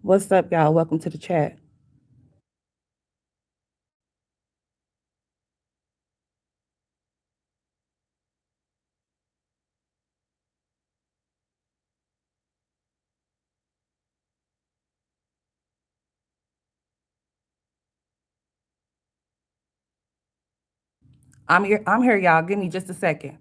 What's up, y'all? Welcome to the chat. I'm here, y'all. Give me just a second.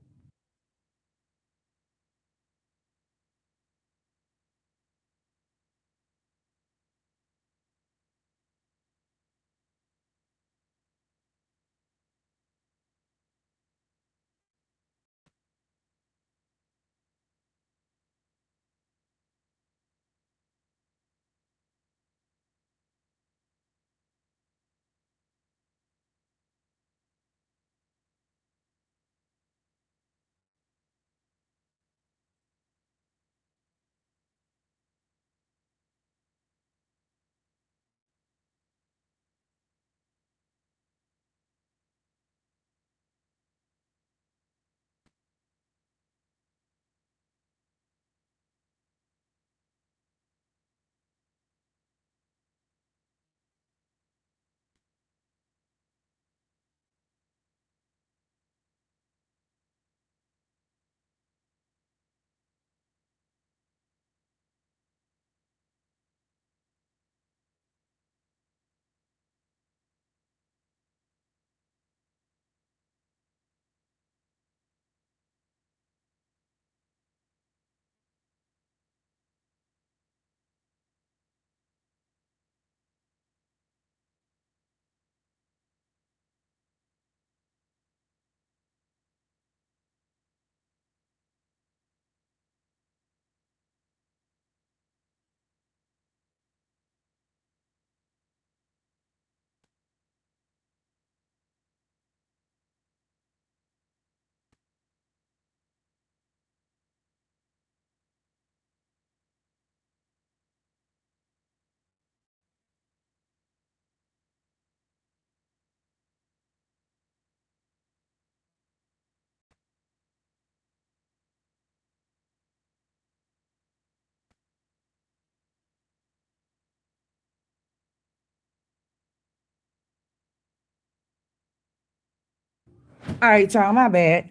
All right, y'all. My bad.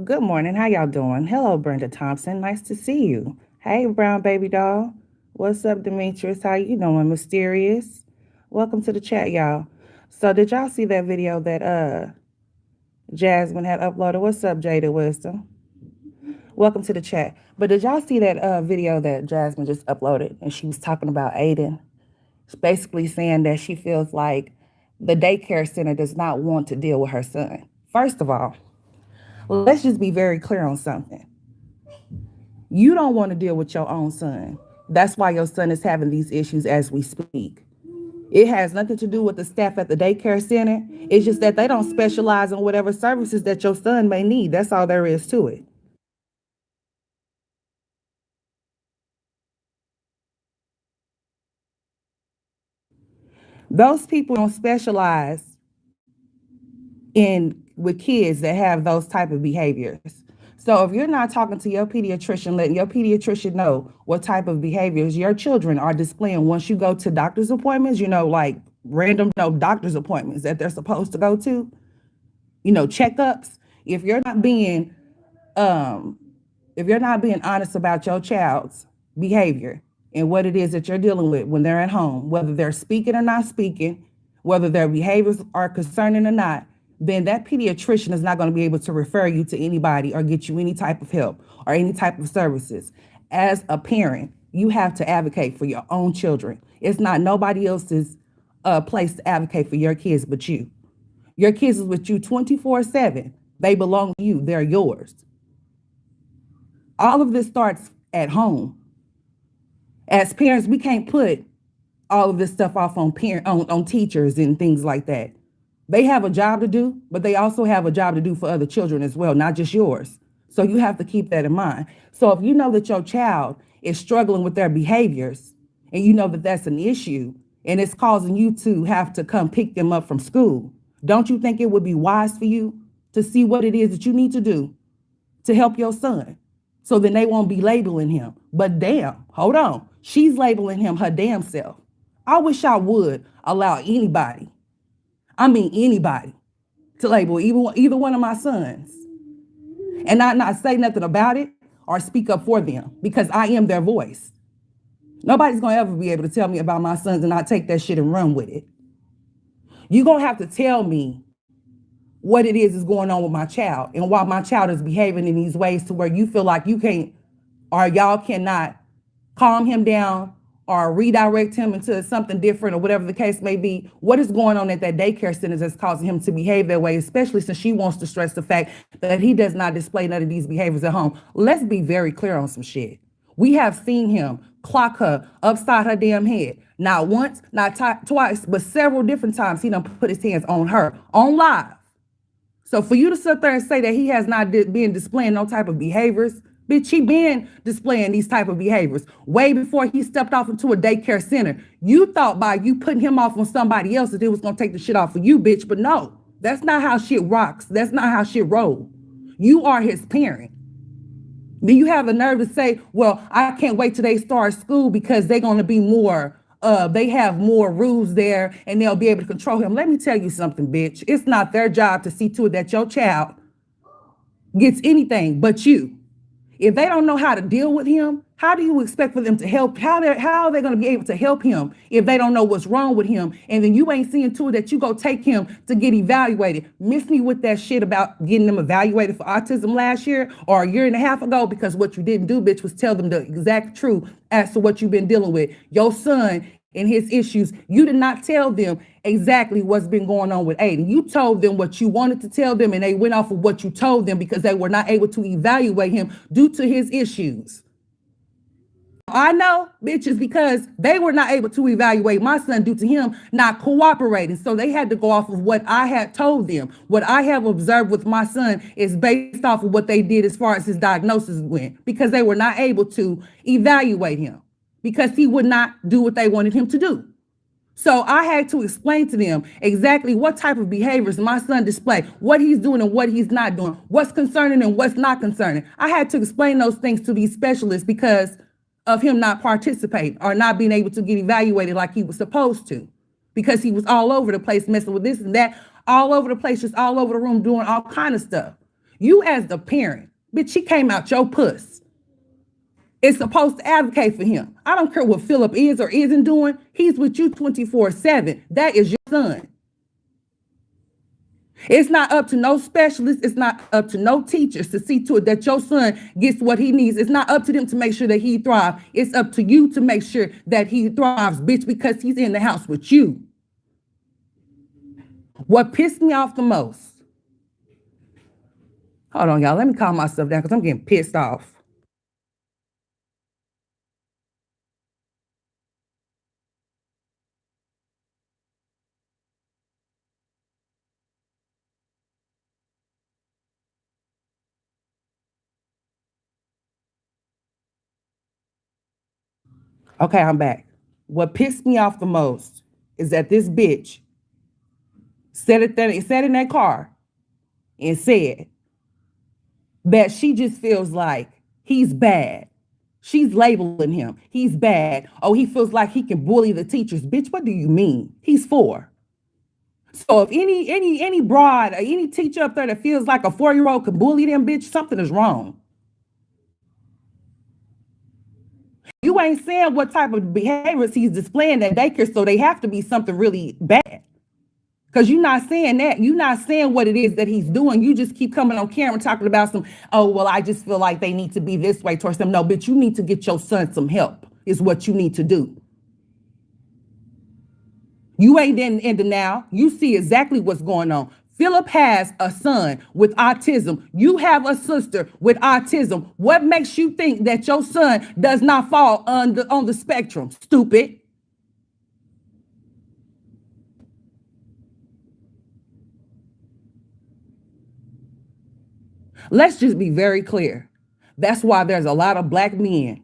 Good morning. How y'all doing? Hello, Brenda Thompson. Nice to see you. Hey, brown baby doll. What's up, Demetrius? How you doing? Mysterious. Welcome to the chat, y'all. So, did y'all see that video that Jasmine had uploaded? What's up, Jada Wisdom? Welcome to the chat. But did y'all see that video that Jasmine just uploaded? And she was talking about Aiden. It's basically saying that she feels like the daycare center does not want to deal with her son. First of all, let's just be very clear on something. You don't want to deal with your own son. That's why your son is having these issues as we speak. It has nothing to do with the staff at the daycare center. It's just that they don't specialize in whatever services that your son may need. That's all there is to it. Those people don't specialize in with kids that have those type of behaviors. So if you're not talking to your pediatrician, letting your pediatrician know what type of behaviors your children are displaying once you go to doctor's appointments, like random doctor's appointments that they're supposed to go to, checkups. If you're not being um if you're not being honest about your child's behavior and what it is that you're dealing with when they're at home, whether they're speaking or not speaking, whether their behaviors are concerning or not, then that pediatrician is not going to be able to refer you to anybody or get you any type of help or any type of services. As a parent, you have to advocate for your own children. It's not nobody else's place to advocate for your kids but you. Your kids is with you 24/7. They belong to you, they're yours. All of this starts at home. As parents, we can't put all of this stuff off on teachers and things like that. They have a job to do, but they also have a job to do for other children as well, not just yours. So you have to keep that in mind. So if you know that your child is struggling with their behaviors and you know that that's an issue and it's causing you to have to come pick them up from school, don't you think it would be wise for you to see what it is that you need to do to help your son? So then they won't be labeling him. But damn, hold on. She's labeling him her damn self. I wish I would allow anybody, I mean anybody, to label either one of my sons and not say nothing about it or speak up for them because I am their voice. Nobody's gonna ever be able to tell me about my sons and I take that shit and run with it. You're gonna have to tell me what it is going on with my child and why my child is behaving in these ways to where you feel like you can't or y'all cannot calm him down or redirect him into something different or whatever the case may be. What is going on at that daycare center that's causing him to behave that way, especially since she wants to stress the fact that he does not display none of these behaviors at home. Let's be very clear on some shit. We have seen him clock her upside her damn head. Not once, not twice, but several different times he done put his hands on her on live. So for you to sit there and say that he has not been displaying no type of behaviors, bitch, he been displaying these type of behaviors way before he stepped off into a daycare center. You thought by you putting him off on somebody else that it was gonna take the shit off of you, bitch, but no, that's not how shit rocks. That's not how shit roll. You are his parent. Then you have the nerve to say, well, I can't wait till they start school because they're gonna be more they have more rules there and they'll be able to control him. Let me tell you something, bitch. It's not their job to see to it that your child gets anything but you. If they don't know how to deal with him, how do you expect for them to help? How are they going to be able to help him if they don't know what's wrong with him? And then you ain't seeing to it that you go take him to get evaluated. Miss me with that shit about getting them evaluated for autism last year or a year and a half ago, because what you didn't do, bitch, was tell them the exact truth as to what you've been dealing with. Your son and his issues, you did not tell them exactly what's been going on with Aiden. You told them what you wanted to tell them, and they went off of what you told them because they were not able to evaluate him due to his issues. I know, bitches, because they were not able to evaluate my son due to him not cooperating. So they had to go off of what I had told them. What I have observed with my son is based off of what they did as far as his diagnosis went, because they were not able to evaluate him because he would not do what they wanted him to do. So I had to explain to them exactly what type of behaviors my son displays, what he's doing and what he's not doing, what's concerning and what's not concerning. I had to explain those things to these specialists because of him not participating or not being able to get evaluated like he was supposed to, because he was all over the place messing with this and that, all over the place, just all over the room doing all kind of stuff. You as the parent, bitch, he came out your puss. Is supposed to advocate for him. I don't care what Philip is or isn't doing. He's with you 24/7. That is your son. It's not up to no specialist. It's not up to no teachers to see to it that your son gets what he needs. It's not up to them to make sure that he thrives. It's up to you to make sure that he thrives, bitch, because he's in the house with you. What pissed me off the most. Hold on, y'all. Let me calm myself down because I'm getting pissed off. Okay, I'm back. What pissed me off the most is that this bitch sat in that car and said that she just feels like he's bad. She's labeling him. He's bad. Oh, he feels like he can bully the teachers. Bitch, what do you mean? He's 4. So if any broad or any teacher up there that feels like a 4-year-old can bully them, bitch, something is wrong. You ain't saying what type of behaviors he's displaying at daycare, so they have to be something really bad. Because you're not saying that. You're not saying what it is that he's doing. You just keep coming on camera talking about some, oh, well, I just feel like they need to be this way towards them. No, bitch, you need to get your son some help is what you need to do. You ain't in denial. You see exactly what's going on. Philip has a son with autism. You have a sister with autism. What makes you think that your son does not fall on the spectrum? Stupid. Let's just be very clear. That's why there's a lot of black men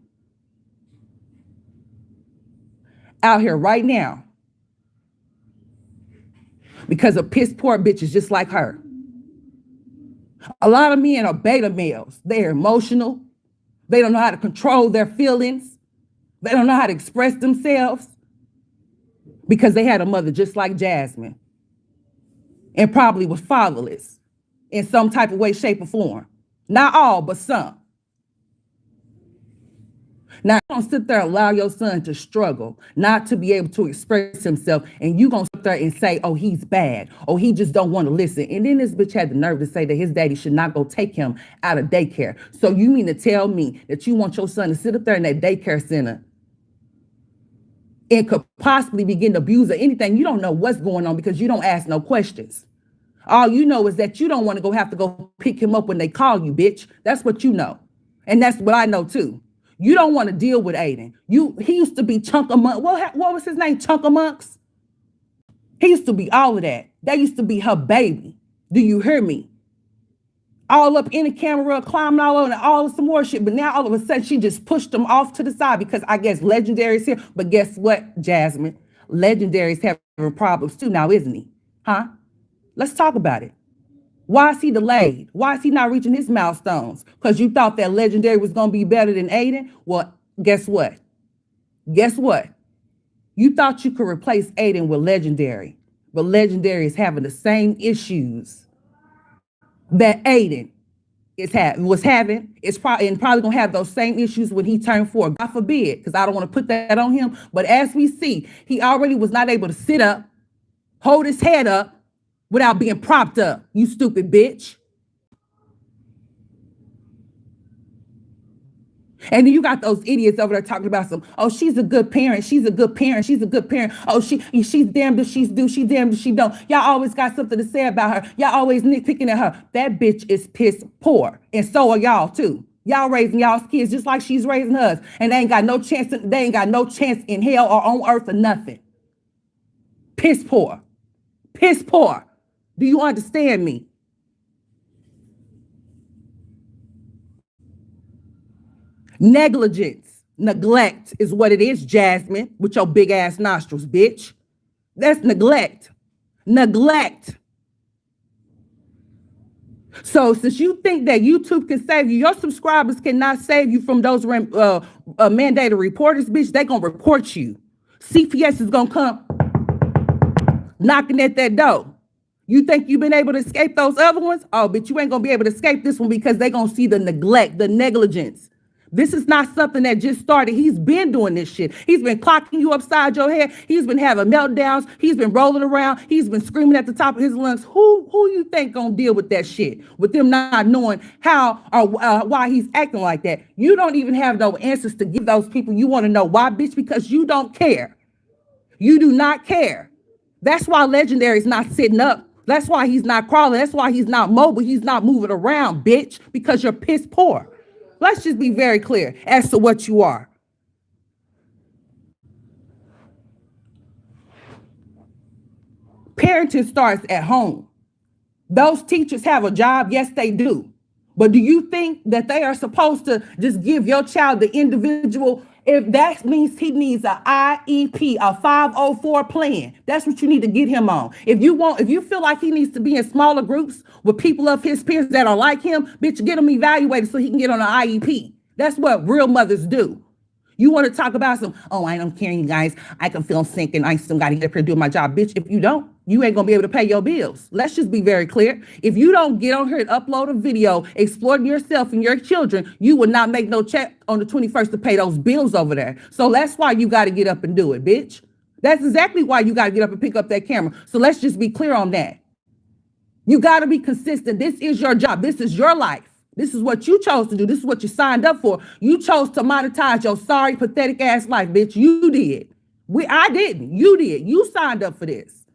out here right now because of piss poor bitches just like her. A lot of men are beta males. They're emotional. They don't know how to control their feelings. They don't know how to express themselves because they had a mother just like Jasmine and probably was fatherless in some type of way, shape, or form. Not all, but some. Now, you don't sit there and allow your son to struggle, not to be able to express himself, and you gonna sit there and say, oh, he's bad, oh, he just don't want to listen. And then this bitch had the nerve to say that his daddy should not go take him out of daycare. So you mean to tell me that you want your son to sit up there in that daycare center and could possibly begin to abuse or anything? You don't know what's going on because you don't ask no questions. All you know is that you don't want to have to go pick him up when they call you, bitch. That's what you know. And that's what I know too. You don't want to deal with Aiden. He used to be Chunk Amongst. What was his name? Chunk Amongst? He used to be all of that. That used to be her baby. Do you hear me? All up in the camera, climbing all over and all some more shit. But now all of a sudden she just pushed him off to the side because I guess Legendary's here. But guess what, Jasmine? Legendary's having problems too now, isn't he? Huh? Let's talk about it. Why is he delayed? Why is he not reaching his milestones? Because you thought that Legendary was going to be better than Aiden? Well, guess what? Guess what? You thought you could replace Aiden with Legendary, but Legendary is having the same issues that Aiden was having. It's probably going to have those same issues when he turned 4. God forbid, because I don't want to put that on him. But as we see, he already was not able to sit up, hold his head up, without being propped up, you stupid bitch. And then you got those idiots over there talking about oh, she's a good parent. She's a good parent. She's a good parent. Oh, she's damned if she's do. She damned if she don't. Y'all always got something to say about her. Y'all always nitpicking at her. That bitch is piss poor. And so are y'all too. Y'all raising y'all's kids just like she's raising hers. And they ain't got no chance. They ain't got no chance in hell or on earth or nothing. Piss poor. Piss poor. Do you understand me? Negligence, neglect is what it is, Jasmine, with your big ass nostrils, bitch. That's neglect. Neglect. So since you think that YouTube can save you, your subscribers cannot save you from those mandated reporters, bitch. They gonna report you. CPS is gonna come knocking at that door. You think you've been able to escape those other ones? Oh, but you ain't going to be able to escape this one because they're going to see the neglect, the negligence. This is not something that just started. He's been doing this shit. He's been clocking you upside your head. He's been having meltdowns. He's been rolling around. He's been screaming at the top of his lungs. Who you think going to deal with that shit? With them not knowing how or why he's acting like that. You don't even have no answers to give those people. You want to know why, bitch? Because you don't care. You do not care. That's why Legendary's not sitting up. That's why he's not crawling. That's why he's not mobile. He's not moving around, bitch, because you're piss poor. Let's just be very clear as to what you are. Parenting starts at home. Those teachers have a job. Yes, they do. But do you think that they are supposed to just give your child the individual? If that means he needs an IEP, a 504 plan, that's what you need to get him on. If you feel like he needs to be in smaller groups with people of his peers that are like him, bitch, get him evaluated so he can get on an IEP. That's what real mothers do. You want to talk about I don't care, you guys. I can feel sick and I still got to get up here and do my job. Bitch, if you don't, you ain't going to be able to pay your bills. Let's just be very clear. If you don't get on here and upload a video exploiting yourself and your children, you will not make no check on the 21st to pay those bills over there. So that's why you got to get up and do it, bitch. That's exactly why you got to get up and pick up that camera. So let's just be clear on that. You got to be consistent. This is your job. This is your life. This is what you chose to do. This is what you signed up for. You chose to monetize your sorry, pathetic ass life, bitch. You did. I didn't. You did. You signed up for this.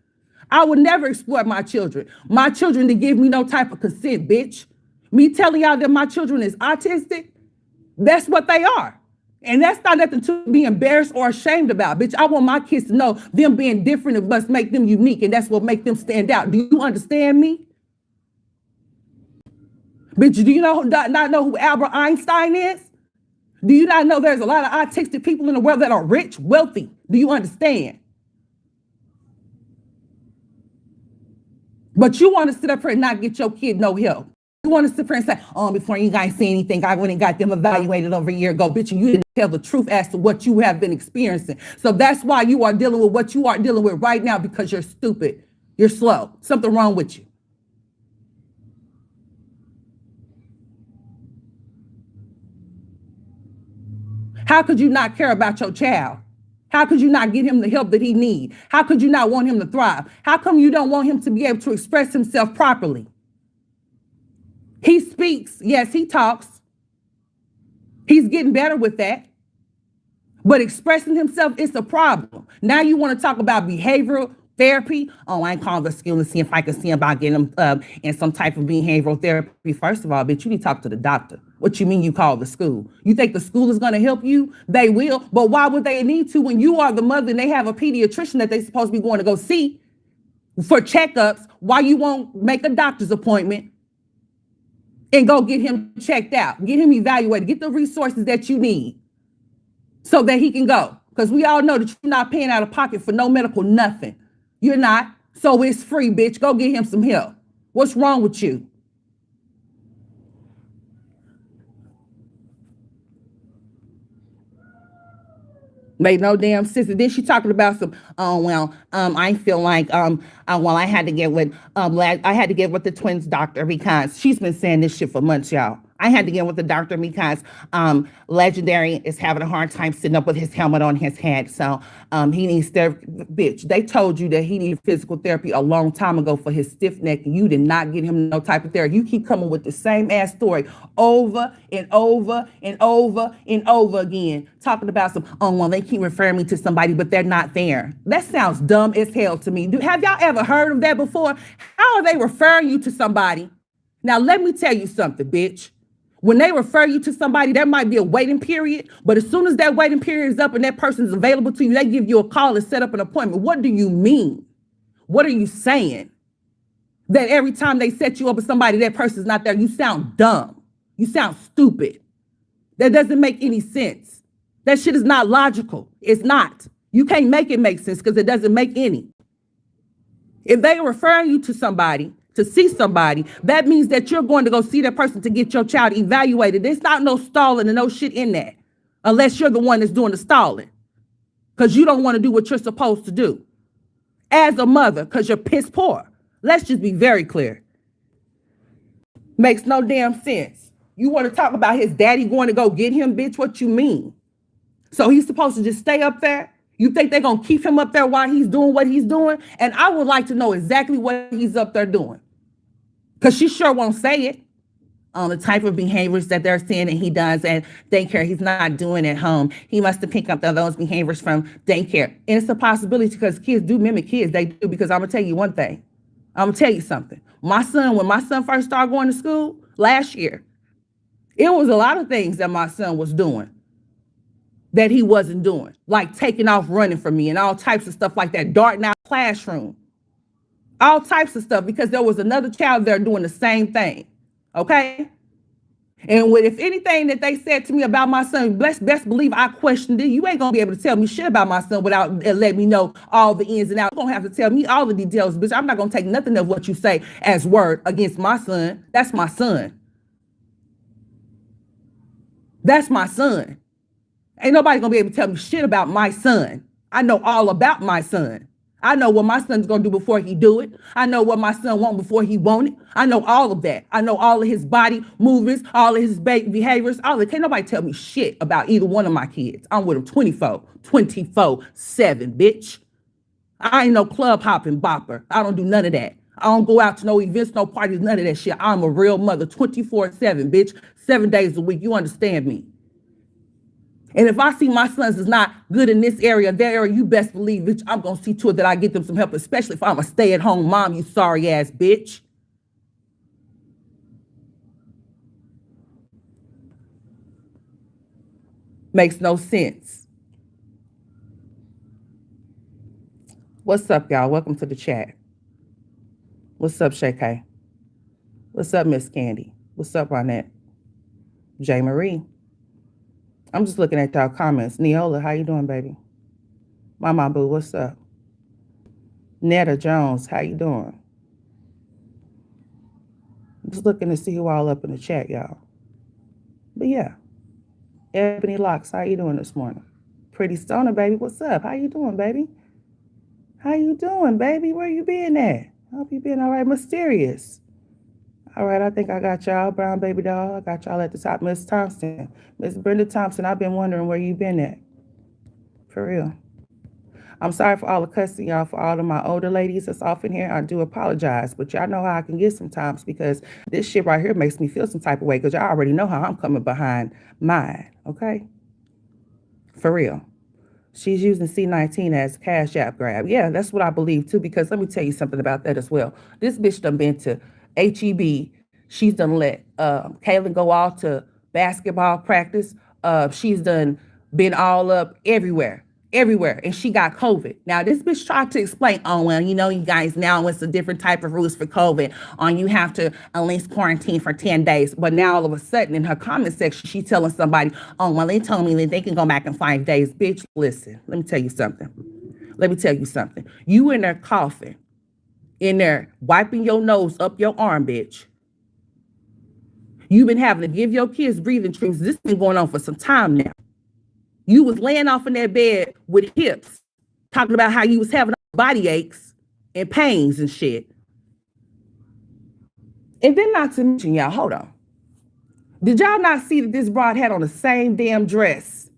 I would never exploit my children. My children to give me no type of consent, bitch. Me telling y'all that my children is autistic, that's what they are. And that's not nothing to be embarrassed or ashamed about, bitch. I want my kids to know them being different. It must make them unique, and that's what make them stand out. Do you understand me? Bitch, do you not know who Albert Einstein is? Do you not know there's a lot of autistic people in the world that are rich, wealthy? Do you understand? But you want to sit up here and not get your kid no help. You want to sit here and say, oh, before you guys say anything, I went and got them evaluated over a year ago. Bitch, you didn't tell the truth as to what you have been experiencing. So that's why you are dealing with what you are dealing with right now, because you're stupid. You're slow. Something wrong with you. How could you not care about your child? How could you not get him the help that he needs? How could you not want him to thrive? How come you don't want him to be able to express himself properly? He speaks. Yes, he talks. He's getting better with that. But expressing himself is a problem. Now you want to talk about behavioral therapy? Oh, I ain't calling the school and see if I can see about getting him in some type of behavioral therapy. First of all, bitch, you need to talk to the doctor. What you mean you call the school? You think the school is going to help you? They will. But why would they need to when you are the mother and they have a pediatrician that they're supposed to be going to go see for checkups? Why you won't make a doctor's appointment and go get him checked out, get him evaluated, get the resources that you need so that he can go? Because we all know that you're not paying out of pocket for no medical nothing. You're not. So it's free, bitch. Go get him some help. What's wrong with you? Made no damn sense. And then she talking about some, oh well, I feel like well, I had to get with I had to get with the twins doctor because she's been saying this shit for months, y'all. I had to get with the doctor because Legendary is having a hard time sitting up with his helmet on his head. So he needs therapy. Bitch, they told you that he needed physical therapy a long time ago for his stiff neck, and you did not get him no type of therapy. You keep coming with the same ass story over and over and over and over again, talking about some, oh, well, they keep referring me to somebody, but they're not there. That sounds dumb as hell to me. Have y'all ever heard of that before? How are they referring you to somebody? Now, let me tell you something, bitch. When they refer you to somebody, there might be a waiting period, but as soon as that waiting period is up and that person is available to you, they give you a call and set up an appointment. What do you mean? What are you saying? That every time they set you up with somebody, that person's not there. You sound dumb. You sound stupid. That doesn't make any sense. That shit is not logical. It's not. You can't make it make sense because it doesn't make any. If they're referring you to somebody, to see somebody, that means that you're going to go see that person to get your child evaluated. There's not no stalling and no shit in that, unless you're the one that's doing the stalling, because you don't want to do what you're supposed to do as a mother, because you're piss poor. Let's just be very clear. Makes no damn sense. You want to talk about his daddy going to go get him, bitch? What you mean? So he's supposed to just stay up there? You think they're going to keep him up there while he's doing what he's doing? And I would like to know exactly what he's up there doing, because she sure won't say it. On the type of behaviors that they're saying that he does at daycare, he's not doing at home. He must have picked up those behaviors from daycare. And it's a possibility because kids do mimic kids. They do, because I'm going to tell you one thing. I'm going to tell you something. When my son first started going to school last year, it was a lot of things that my son was doing that he wasn't doing, like taking off running from me and all types of stuff like that, darting out classroom, all types of stuff, because there was another child there doing the same thing. Okay. And if anything that they said to me about my son, best believe I questioned it. You ain't gonna be able to tell me shit about my son without letting me know all the ins and outs. You're gonna have to tell me all the details, bitch. I'm not gonna take nothing of what you say as word against my son. That's my son. That's my son. Ain't nobody gonna be able to tell me shit about my son. I know all about my son. I know what my son's gonna do before he do it. I know what my son want before he want it. I know all of that. I know all of his body movements, all of his behaviors, all of it. Can't nobody tell me shit about either one of my kids. I'm with them 24/7, bitch. I ain't no club hopping bopper. I don't do none of that. I don't go out to no events, no parties, none of that shit. I'm a real mother, 24/7, bitch, 7 days a week. You understand me? And if I see my sons is not good in this area, that area, you best believe, bitch, I'm going to see to it that I get them some help, especially if I'm a stay-at-home mom, you sorry ass bitch. Makes no sense. What's up, y'all? Welcome to the chat. What's up, Shay K? What's up, Miss Candy? What's up, Ronette? J. Marie. I'm just looking at y'all comments. Neola, how you doing, baby? Mama Boo, what's up? Netta Jones, how you doing? Just looking to see who all up in the chat, y'all. But yeah, Ebony Locks, how you doing this morning? Pretty Stoner, baby, what's up? How you doing, baby? How you doing, baby? Where you been at? I hope you been all right. Mysterious. All right, I think I got y'all. Brown baby doll, I got y'all at the top. Miss Thompson. Miss Brenda Thompson, I've been wondering where you been at. For real. I'm sorry for all the cussing, y'all, for all of my older ladies that's off in here. I do apologize, but y'all know how I can get sometimes because this shit right here makes me feel some type of way because y'all already know how I'm coming behind mine, okay? For real. She's using C19 as cash app grab. Yeah, that's what I believe too, because let me tell you something about that as well. This bitch done been to HEB. She's done let Kaylin go off to basketball practice. She's done been all up everywhere. And she got COVID. Now, this bitch tried to explain, oh, well, you know, you guys, now it's a different type of rules for COVID. You have to at least quarantine for 10 days. But now all of a sudden in her comment section, she's telling somebody, oh, well, they told me that they can go back in 5 days. Bitch, listen, let me tell you something. You in there coughing, in there wiping your nose up your arm, bitch. You've been having to give your kids breathing treatments. This has been going on for some time now. You was laying off in that bed with hips, talking about how you was having body aches and pains and shit. And then not to mention, y'all, hold on. Did y'all not see that this broad had on the same damn dress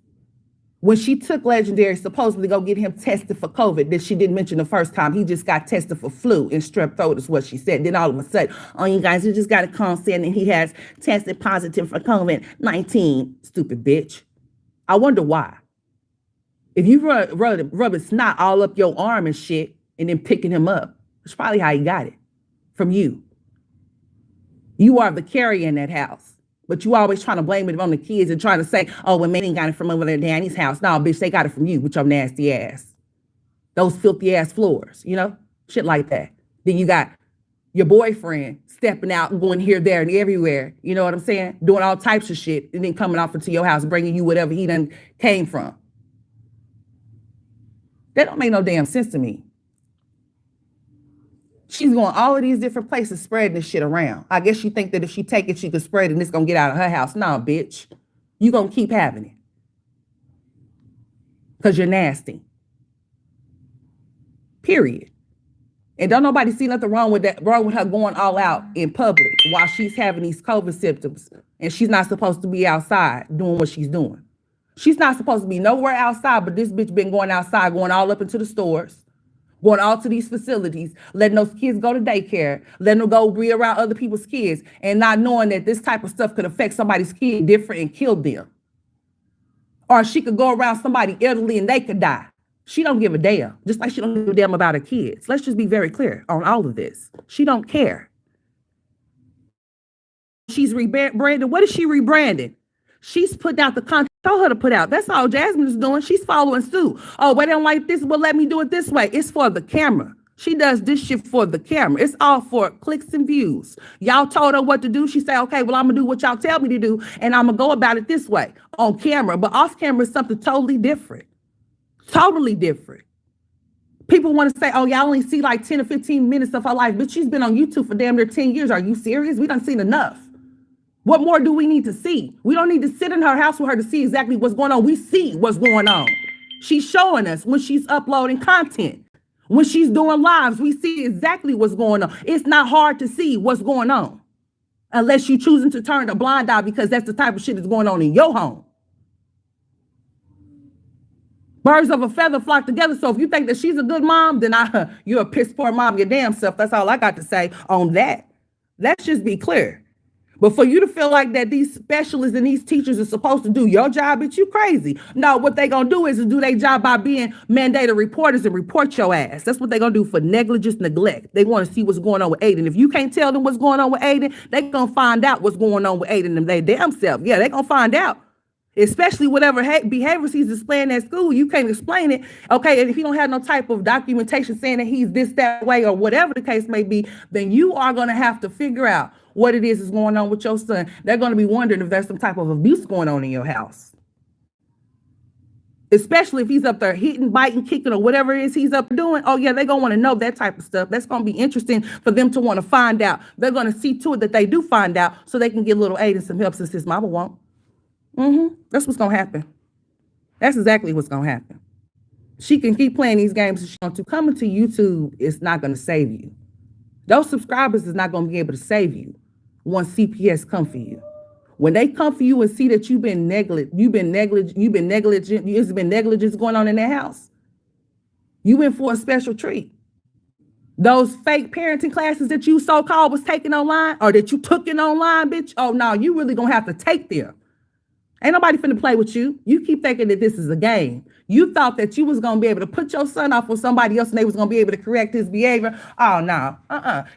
when she took Legendary supposedly go get him tested for COVID that she didn't mention the first time? He just got tested for flu and strep throat is what she said. Then all of a sudden, oh, you guys, you just got to call saying and he has tested positive for COVID-19. Stupid bitch. I wonder why. If you rubbing snot all up your arm and shit and then picking him up, that's probably how he got it, from you. You are the carrier in that house, but you always trying to blame it on the kids and trying to say, oh, well, Manny got it from over their daddy's house. No, bitch, they got it from you with your nasty ass. Those filthy ass floors, you know, shit like that. Then you got your boyfriend stepping out and going here, there, and everywhere. You know what I'm saying? Doing all types of shit and then coming off into your house, bringing you whatever he done came from. That don't make no damn sense to me. She's going all of these different places spreading this shit around. I guess she think that if she take it, she could spread it and it's going to get out of her house. Nah, bitch. You going to keep having it. Because you're nasty. Period. And don't nobody see nothing wrong with her going all out in public while she's having these COVID symptoms and she's not supposed to be outside doing what she's doing. She's not supposed to be nowhere outside, but this bitch been going outside, going all up into the stores, going all to these facilities, letting those kids go to daycare, letting them go be around other people's kids and not knowing that this type of stuff could affect somebody's kid different and kill them. Or she could go around somebody elderly and they could die. She don't give a damn, just like she don't give a damn about her kids. Let's just be very clear on all of this. She don't care. She's rebranded. What is she rebranding? She's putting out the content. Tell her to put out. That's all Jasmine is doing. She's following suit. Oh, but they don't like this. Well, let me do it this way. It's for the camera. She does this shit for the camera. It's all for clicks and views. Y'all told her what to do. She said, okay, well, I'm going to do what y'all tell me to do. And I'm going to go about it this way on camera. But off camera is something totally different. Totally different. People want to say, oh, y'all only see like 10 or 15 minutes of her life. But she's been on YouTube for damn near 10 years. Are you serious? We done seen enough. What more do we need to see? We don't need to sit in her house with her to see exactly what's going on. We see what's going on. She's showing us when she's uploading content. When she's doing lives, we see exactly what's going on. It's not hard to see what's going on unless you're choosing to turn a blind eye because that's the type of shit that's going on in your home. Birds of a feather flock together. So if you think that she's a good mom, then you're a piss poor mom your damn self. That's all I got to say on that. Let's just be clear. But for you to feel like that these specialists and these teachers are supposed to do your job, bitch, you crazy. No, what they gonna do is do their job by being mandated reporters and report your ass. That's what they gonna do for negligence, neglect. They want to see what's going on with Aiden. If you can't tell them what's going on with Aiden, they gonna find out what's going on with Aiden and they damn self. Yeah, they gonna find out. Especially whatever behaviors he's displaying at school, you can't explain it. Okay, and if you don't have no type of documentation saying that he's this, that way, or whatever the case may be, then you are going to have to figure out what it is going on with your son. They're going to be wondering if there's some type of abuse going on in your house. especially if he's up there hitting, biting, kicking, or whatever it is he's up doing. Oh yeah, they're gonna want to know that type of stuff. That's gonna be interesting for them to want to find out. They're gonna see to it that they do find out so they can get a little aid and some help since his mama won't. That's what's gonna happen. That's exactly what's gonna happen. She can keep playing these games if she wants to. Coming to YouTube is not gonna save you. Those subscribers is not gonna be able to save you once CPS come for you. When they come for you and see that you've been negligent, there's been negligence going on in their house. You went for a special treat. Those fake parenting classes that you so-called was taking online or that you took it online, bitch. Oh no, you really gonna have to take them. Ain't nobody finna play with you. You keep thinking that this is a game. You thought that you was gonna be able to put your son off with somebody else and they was gonna be able to correct his behavior. Oh no,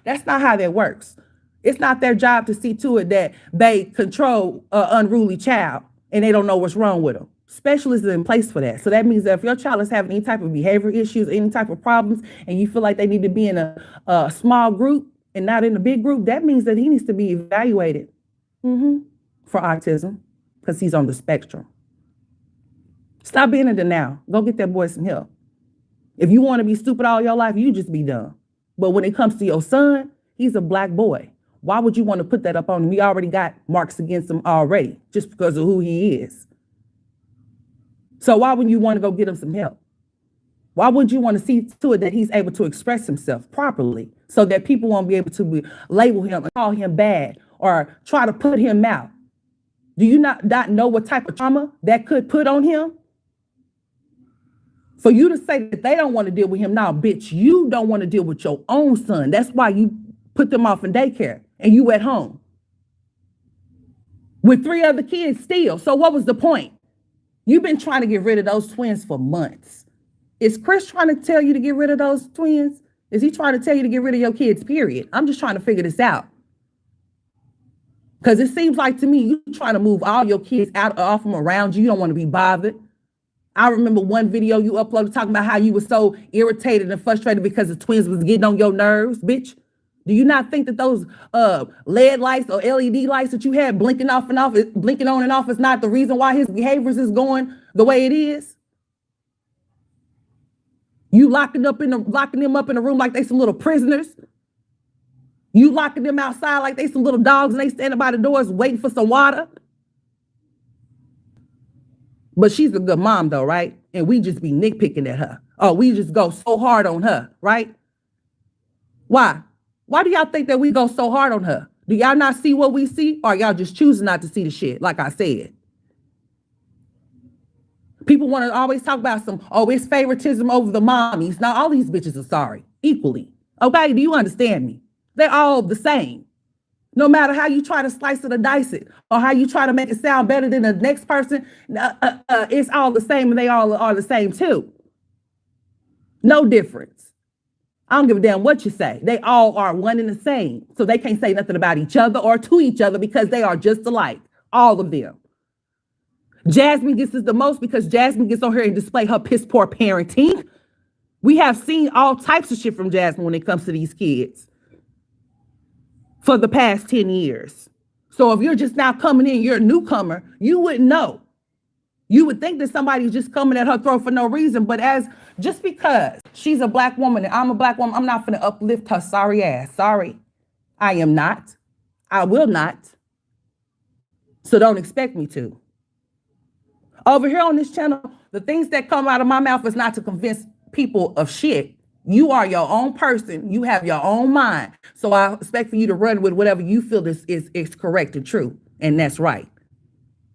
that's not how that works. It's not their job to see to it that they control an unruly child and they don't know what's wrong with them. Specialists are in place for that. So that means that if your child is having any type of behavior issues, any type of problems, and you feel like they need to be in a small group and not in a big group, that means that he needs to be evaluated for autism because he's on the spectrum. Stop being in denial. Go get that boy some help. If you want to be stupid all your life, you just be dumb. But when it comes to your son, he's a black boy. Why would you want to put that up on him? We already got marks against him already just because of who he is. So why wouldn't you want to go get him some help? Why would you want to see to it that he's able to express himself properly so that people won't be able to label him and call him bad or try to put him out? Do you not know what type of trauma that could put on him? For you to say that they don't want to deal with him now, bitch, you don't want to deal with your own son. That's why you put them off in daycare and you at home with 3 other kids still. So what was the point? You've been trying to get rid of those twins for months. Is Chris trying to tell you to get rid of those twins? Is he trying to tell you to get rid of your kids, period? I'm just trying to figure this out. Because it seems like to me, you're trying to move all your kids out off them around you. You don't want to be bothered. I remember one video you uploaded talking about how you were so irritated and frustrated because the twins was getting on your nerves, bitch. Do you not think that those LED lights or LED lights that you had blinking on and off is not the reason why his behaviors is going the way it is? You locking them up in a room like they some little prisoners. You locking them outside like they some little dogs and they standing by the doors waiting for some water. But she's a good mom though, right? And we just be nitpicking at her. Oh, we just go so hard on her, right? Why? Why do y'all think that we go so hard on her? Do y'all not see what we see? Or y'all just choosing not to see the shit, like I said? People want to always talk about it's favoritism over the mommies. Now, all these bitches are sorry, equally. Okay, do you understand me? They're all the same. No matter how you try to slice it or dice it, or how you try to make it sound better than the next person, it's all the same and they all are the same too. No difference. I don't give a damn what you say. They all are one and the same. So they can't say nothing about each other or to each other because they are just alike. All of them. Jasmine gets this the most because Jasmine gets on here and display her piss poor parenting. We have seen all types of shit from Jasmine when it comes to these kids for the past 10 years. So if you're just now coming in, you're a newcomer, you wouldn't know. You would think that somebody's just coming at her throat for no reason, but just because she's a black woman and I'm a black woman, I'm not going to uplift her sorry ass. Sorry, I am not. I will not. So don't expect me to. Over here on this channel, the things that come out of my mouth is not to convince people of shit. You are your own person. You have your own mind. So I expect for you to run with whatever you feel is correct and true. And that's right.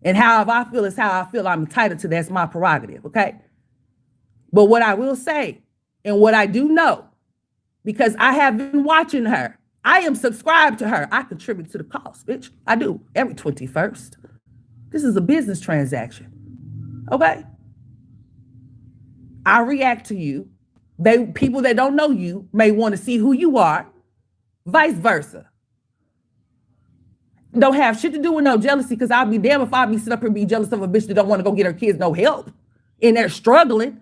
And however I feel is how I feel I'm entitled to. That's my prerogative, okay? But what I will say, and what I do know, because I have been watching her, I am subscribed to her. I contribute to the cost, bitch. I do, every 21st. This is a business transaction, okay? I react to you. People that don't know you may want to see who you are, vice versa. Don't have shit to do with no jealousy, because I'll be damned if I be sit up here and be jealous of a bitch that don't want to go get her kids no help. And they're struggling.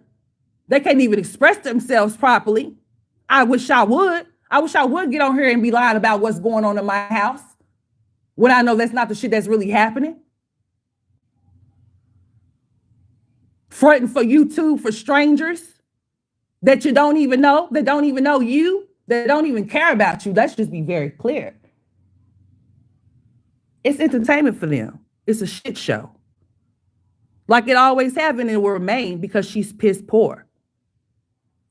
They can't even express themselves properly. I wish I would. I wish I would get on here and be lying about what's going on in my house when I know that's not the shit that's really happening. Fronting for YouTube for strangers that you don't even know, that don't even know you, that don't even care about you. Let's just be very clear. It's entertainment for them. It's a shit show. Like it always have been and will remain because she's piss poor.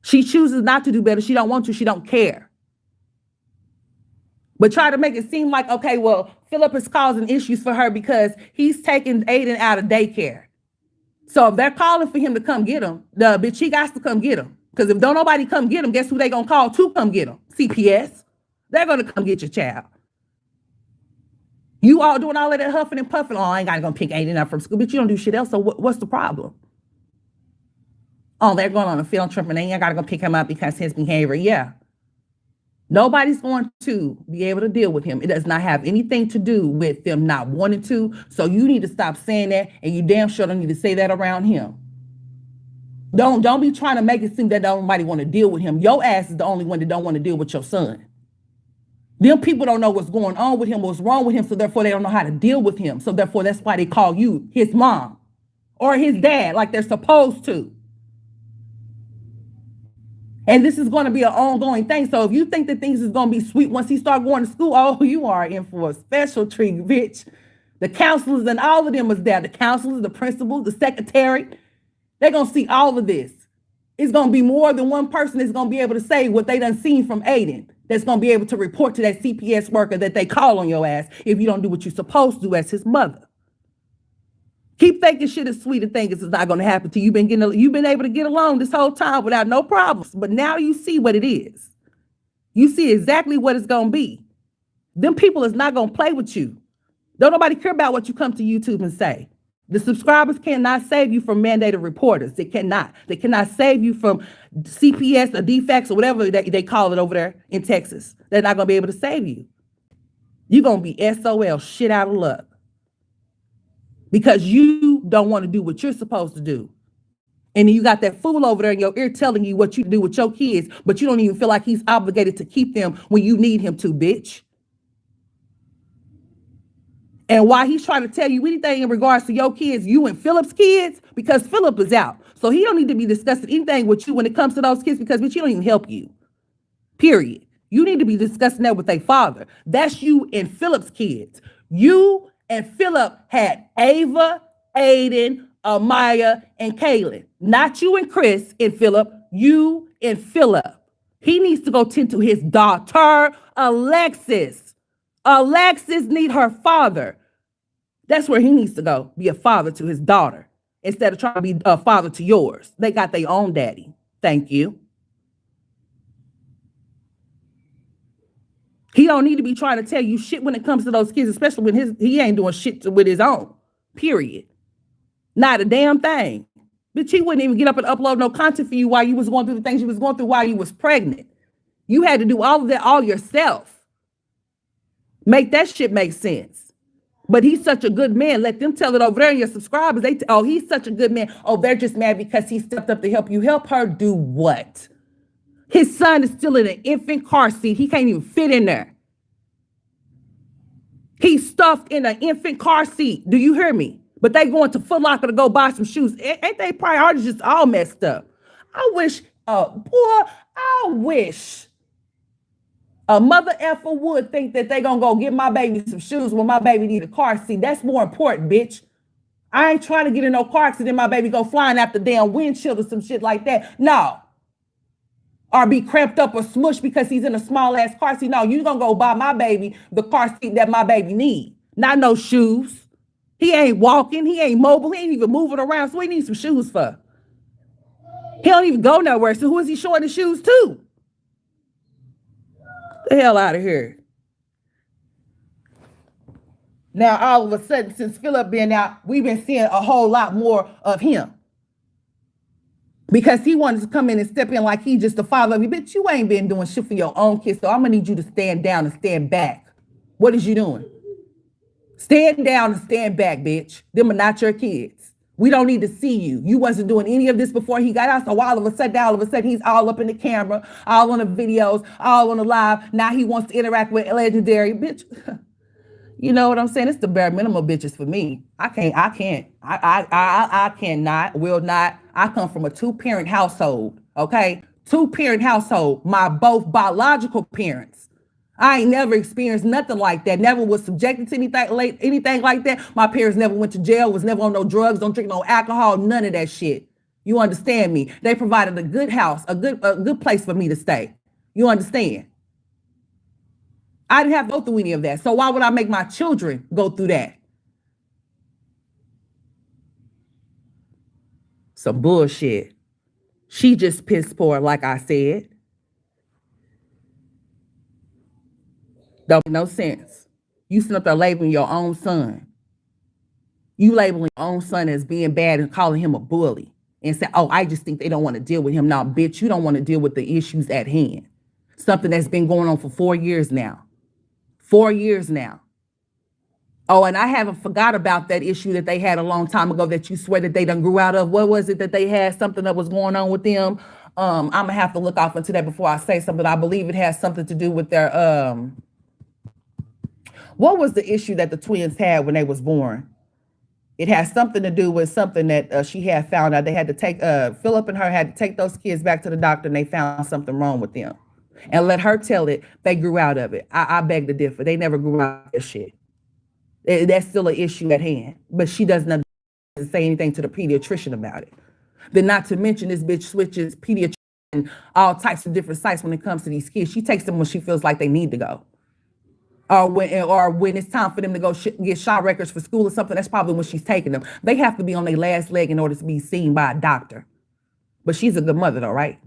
She chooses not to do better. She don't want to. She don't care. But try to make it seem like, okay, well, Philip is causing issues for her because he's taking Aiden out of daycare. So if they're calling for him to come get him, the bitch, he got to come get him. Because if don't nobody come get him, guess who they gonna call to come get him? CPS. They're gonna come get your child. You all doing all of that huffing and puffing. Oh, I ain't gotta go pick Aiden up from school, but you don't do shit else. So what's the problem? Oh, they're going on a field trip and they ain't gotta go pick him up because his behavior. Yeah. Nobody's going to be able to deal with him. It does not have anything to do with them not wanting to. So you need to stop saying that, and you damn sure don't need to say that around him. Don't be trying to make it seem that nobody want to deal with him. Your ass is the only one that don't want to deal with your son. Them people don't know what's going on with him, what's wrong with him, so therefore they don't know how to deal with him. So therefore that's why they call you his mom or his dad like they're supposed to. And this is going to be an ongoing thing. So if you think that things is going to be sweet once he start going to school, oh, you are in for a special treat, bitch. The counselors and all of them is there. The counselors, the principals, the secretary. They're going to see all of this. It's going to be more than one person that's going to be able to say what they done seen from Aiden. That's going to be able to report to that CPS worker that they call on your ass if you don't do what you're supposed to do as his mother. Keep thinking shit is sweet and thinking it's not going to happen to you. You've been able to get along this whole time without no problems. But now you see what it is. You see exactly what it's going to be. Them people is not going to play with you. Don't nobody care about what you come to YouTube and say. The subscribers cannot save you from mandated reporters. They cannot. They cannot save you from CPS or defects or whatever they call it over there in Texas. They're not going to be able to save you. You're going to be SOL, shit out of luck. Because you don't want to do what you're supposed to do. And you got that fool over there in your ear telling you what you do with your kids, but you don't even feel like he's obligated to keep them when you need him to, bitch. And why he's trying to tell you anything in regards to your kids, you and Philip's kids, because Philip is out. So he don't need to be discussing anything with you when it comes to those kids because, bitch, he don't even help you. Period. You need to be discussing that with their father. That's you and Philip's kids. You and Philip had Ava, Aiden, Amaya, and Kaylin. Not you and Chris and Philip, you and Philip. He needs to go tend to his daughter, Alexis. Alexis need her father. That's where he needs to go, be a father to his daughter, instead of trying to be a father to yours. They got their own daddy. Thank you. He don't need to be trying to tell you shit when it comes to those kids, especially when he ain't doing shit with his own. Period. Not a damn thing. Bitch, he wouldn't even get up and upload no content for you while you was going through the things you was going through while you was pregnant. You had to do all of that all yourself. Make that shit make sense. But he's such a good man. Let them tell it over there in your subscribers. Oh, he's such a good man. Oh, they're just mad because he stepped up to help you. Help her do what? His son is still in an infant car seat. He can't even fit in there. He's stuffed in an infant car seat. Do you hear me? But they going to Foot Locker to go buy some shoes. Ain't they priorities just all messed up? I wish a mother effer would think that they gonna go get my baby some shoes when my baby need a car seat. That's more important, bitch. I ain't trying to get in no car accident. My baby go flying out the damn windshield or some shit like that. No. Or be cramped up or smushed because he's in a small ass car seat. No, you gonna go buy my baby the car seat that my baby need. Not no shoes. He ain't walking. He ain't mobile. He ain't even moving around. So he needs some shoes for. He don't even go nowhere. So who is he showing the shoes to? The hell out of here. Now, all of a sudden, since Philip been out, we've been seeing a whole lot more of him. Because he wanted to come in and step in like he just the father of you. Bitch, you ain't been doing shit for your own kids, so I'm going to need you to stand down and stand back. What is you doing? Stand down and stand back, bitch. Them are not your kids. We don't need to see you. You wasn't doing any of this before he got out, so all of a sudden, he's all up in the camera, all on the videos, all on the live. Now he wants to interact with Legendary. Bitch, You know what I'm saying? It's the bare minimum, bitches, for me. I cannot, will not. I come from a two-parent household, okay? Two-parent household. My both biological parents. I ain't never experienced nothing like that. Never was subjected to anything like that. My parents never went to jail, was never on no drugs, don't drink no alcohol, none of that shit. You understand me? They provided a good house, a good place for me to stay. You understand? I didn't have to go through any of that. So why would I make my children go through that? Some bullshit. She just piss poor, like I said. Don't make no sense. You sitting up there labeling your own son. You labeling your own son as being bad and calling him a bully. And say, oh, I just think they don't want to deal with him. Now, bitch, you don't want to deal with the issues at hand. Something that's been going on for 4 years now. 4 years now. Oh, and I haven't forgot about that issue that they had a long time ago that you swear that they done grew out of. What was it that they had? Something that was going on with them. I'm gonna have to look off into that before I say something. I believe it has something to do with their what was the issue that the twins had when they was born? It has something to do with something that she had found out. They had to take Philip and her had to take those kids back to the doctor, and they found something wrong with them. And let her tell it, they grew out of it. I beg to differ. They never grew out of this shit. That's still an issue at hand. But she doesn't say anything to the pediatrician about it. Then not to mention this bitch switches pediatrician and all types of different sites when it comes to these kids. She takes them when she feels like they need to go. Or when it's time for them to go get shot records for school or something, that's probably when she's taking them. They have to be on their last leg in order to be seen by a doctor. But she's a good mother though, right?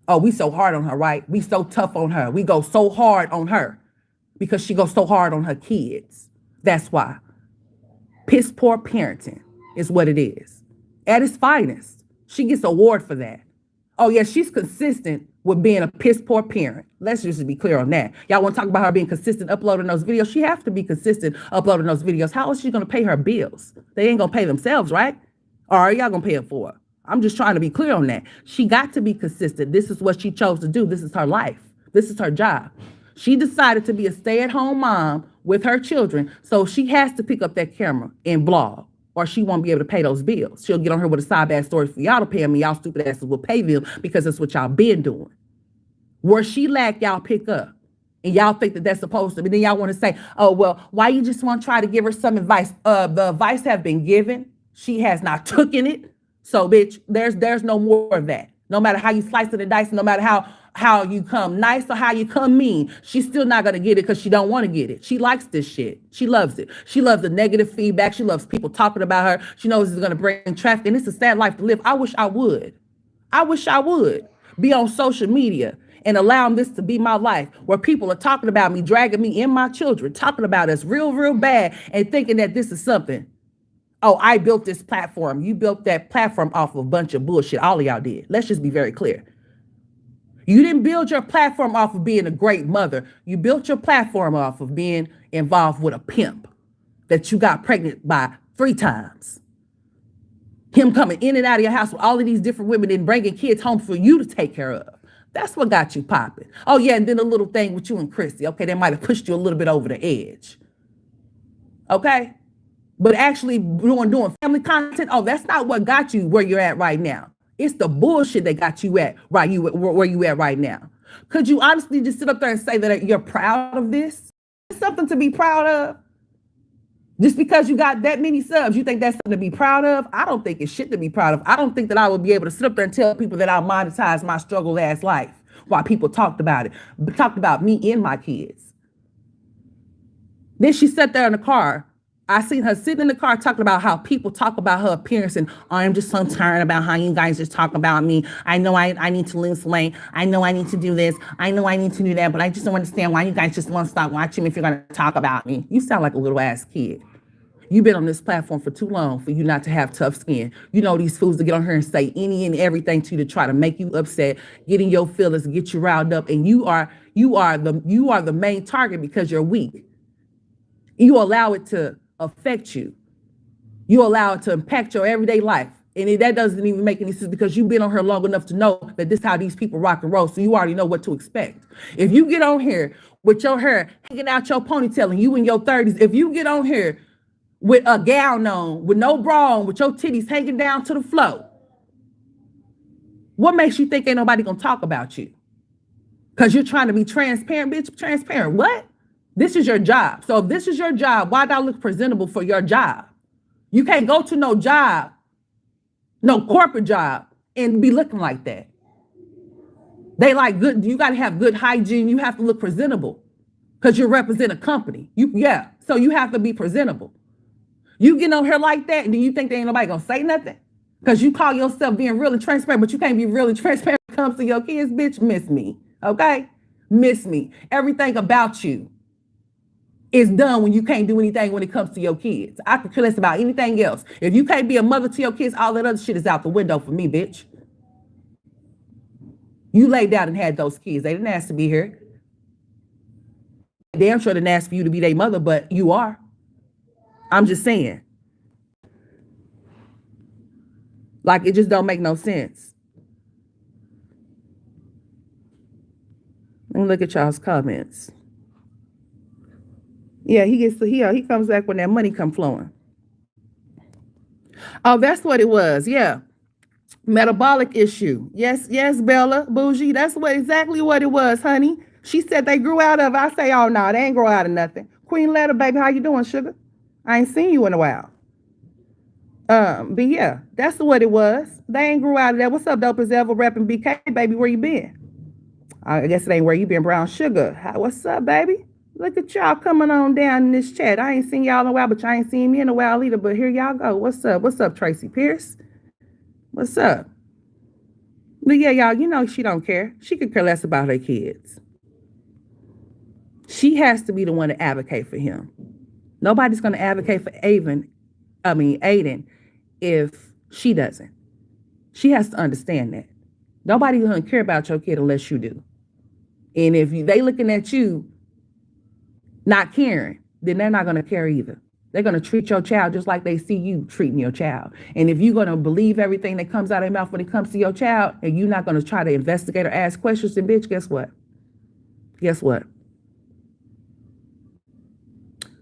Oh, we so hard on her, right? We so tough on her. We go so hard on her because she goes so hard on her kids. That's why. Piss poor parenting is what it is. At its finest. She gets an award for that. Oh yeah, she's consistent with being a piss poor parent. Let's just be clear on that. Y'all want to talk about her being consistent uploading those videos? She has to be consistent uploading those videos. How is she going to pay her bills? They ain't going to pay themselves, right? Or are y'all going to pay it for her? I'm just trying to be clear on that. She got to be consistent. This is what she chose to do. This is her life. This is her job. She decided to be a stay-at-home mom with her children, so she has to pick up that camera and blog, or she won't be able to pay those bills. She'll get on her with a side bad story for y'all to pay them, and y'all stupid asses will pay them because that's what y'all been doing. Where she lack, y'all pick up. And y'all think that that's supposed to be. Then y'all want to say, oh, well, why you just want to try to give her some advice? The advice have been given. She has not taken it. So, bitch, there's no more of that. No matter how you slice it and dice, no matter how you come nice or how you come mean, she's still not going to get it because she don't want to get it. She likes this shit. She loves it. She loves the negative feedback. She loves people talking about her. She knows it's going to bring traffic. And it's a sad life to live. I wish I would. I wish I would be on social media and allowing this to be my life where people are talking about me, dragging me and my children, talking about us real, real bad and thinking that this is something. Oh, I built this platform. You built that platform off of a bunch of bullshit. All of y'all did. Let's just be very clear. You didn't build your platform off of being a great mother. You built your platform off of being involved with a pimp that you got pregnant by 3 times. Him coming in and out of your house with all of these different women and bringing kids home for you to take care of. That's what got you popping. Oh, yeah, and then a little thing with you and Christy. Okay, that might have pushed you a little bit over the edge. Okay? But actually doing family content, oh, that's not what got you where you're at right now. It's the bullshit that got you at where you at right now. Could you honestly just sit up there and say that you're proud of this? It's something to be proud of. Just because you got that many subs, you think that's something to be proud of? I don't think it's shit to be proud of. I don't think that I would be able to sit up there and tell people that I monetized my struggle ass life while people talked about it, talked about me and my kids. Then she sat there in the car. I seen her sitting in the car talking about how people talk about her appearance and I'm just so tired about how you guys just talk about me. I know I need to lose weight. I know I need to do this. I know I need to do that, but I just don't understand why you guys just want to stop watching me if you're going to talk about me. You sound like a little ass kid. You've been on this platform for too long for you not to have tough skin. You know these fools to get on here and say any and everything to you to try to make you upset, get in your feelings, get you riled up, and you are the main target because you're weak. You allow it to affect you. You allow it to impact your everyday life. And that doesn't even make any sense because you've been on here long enough to know that this is how these people rock and roll. So you already know what to expect. If you get on here with your hair hanging out your ponytail and you in your 30s, if you get on here with a gown on, with no bra on, with your titties hanging down to the floor, what makes you think ain't nobody gonna talk about you? Because you're trying to be transparent, bitch. Transparent. What? This is your job. So if this is your job, why not look presentable for your job? You can't go to no job, no corporate job, and be looking like that. They like good, you got to have good hygiene. You have to look presentable because you represent a company. So you have to be presentable. You get on here like that, and then you think there ain't nobody gonna say nothing? Because you call yourself being really transparent, but you can't be really transparent when it comes to your kids, bitch. Miss me, okay? Miss me. Everything about you is done when you can't do anything when it comes to your kids. I could care less about anything else. If you can't be a mother to your kids, all that other shit is out the window for me, bitch. You laid down and had those kids. They didn't ask to be here. Damn sure didn't ask for you to be their mother, but you are. I'm just saying. Like, it just don't make no sense. Let me look at y'all's comments. Yeah, he comes back when that money come flowing. Oh, that's what it was. Yeah. Metabolic issue. Yes, Bella, bougie. That's exactly what it was, honey. She said they grew out of it. I say, oh, no, they ain't grow out of nothing. Queen Letter, baby, how you doing, sugar? I ain't seen you in a while. But yeah, that's what it was. They ain't grew out of that. What's up, Dope as Ever, repping BK, baby? Where you been? I guess it ain't where you been, Brown Sugar. What's up, baby? Look at y'all coming on down in this chat. I ain't seen y'all in a while, but y'all ain't seen me in a while either. But here y'all go. What's up? What's up, Tracy Pierce? What's up? But yeah, y'all, you know she don't care. She could care less about her kids. She has to be the one to advocate for him. Nobody's going to advocate for Aiden if she doesn't. She has to understand that. Nobody's going to care about your kid unless you do. And if they looking at you not caring, then they're not going to care either. They're going to treat your child just like they see you treating your child. And if you're going to believe everything that comes out of their mouth when it comes to your child, and you're not going to try to investigate or ask questions, then bitch, guess what? Guess what?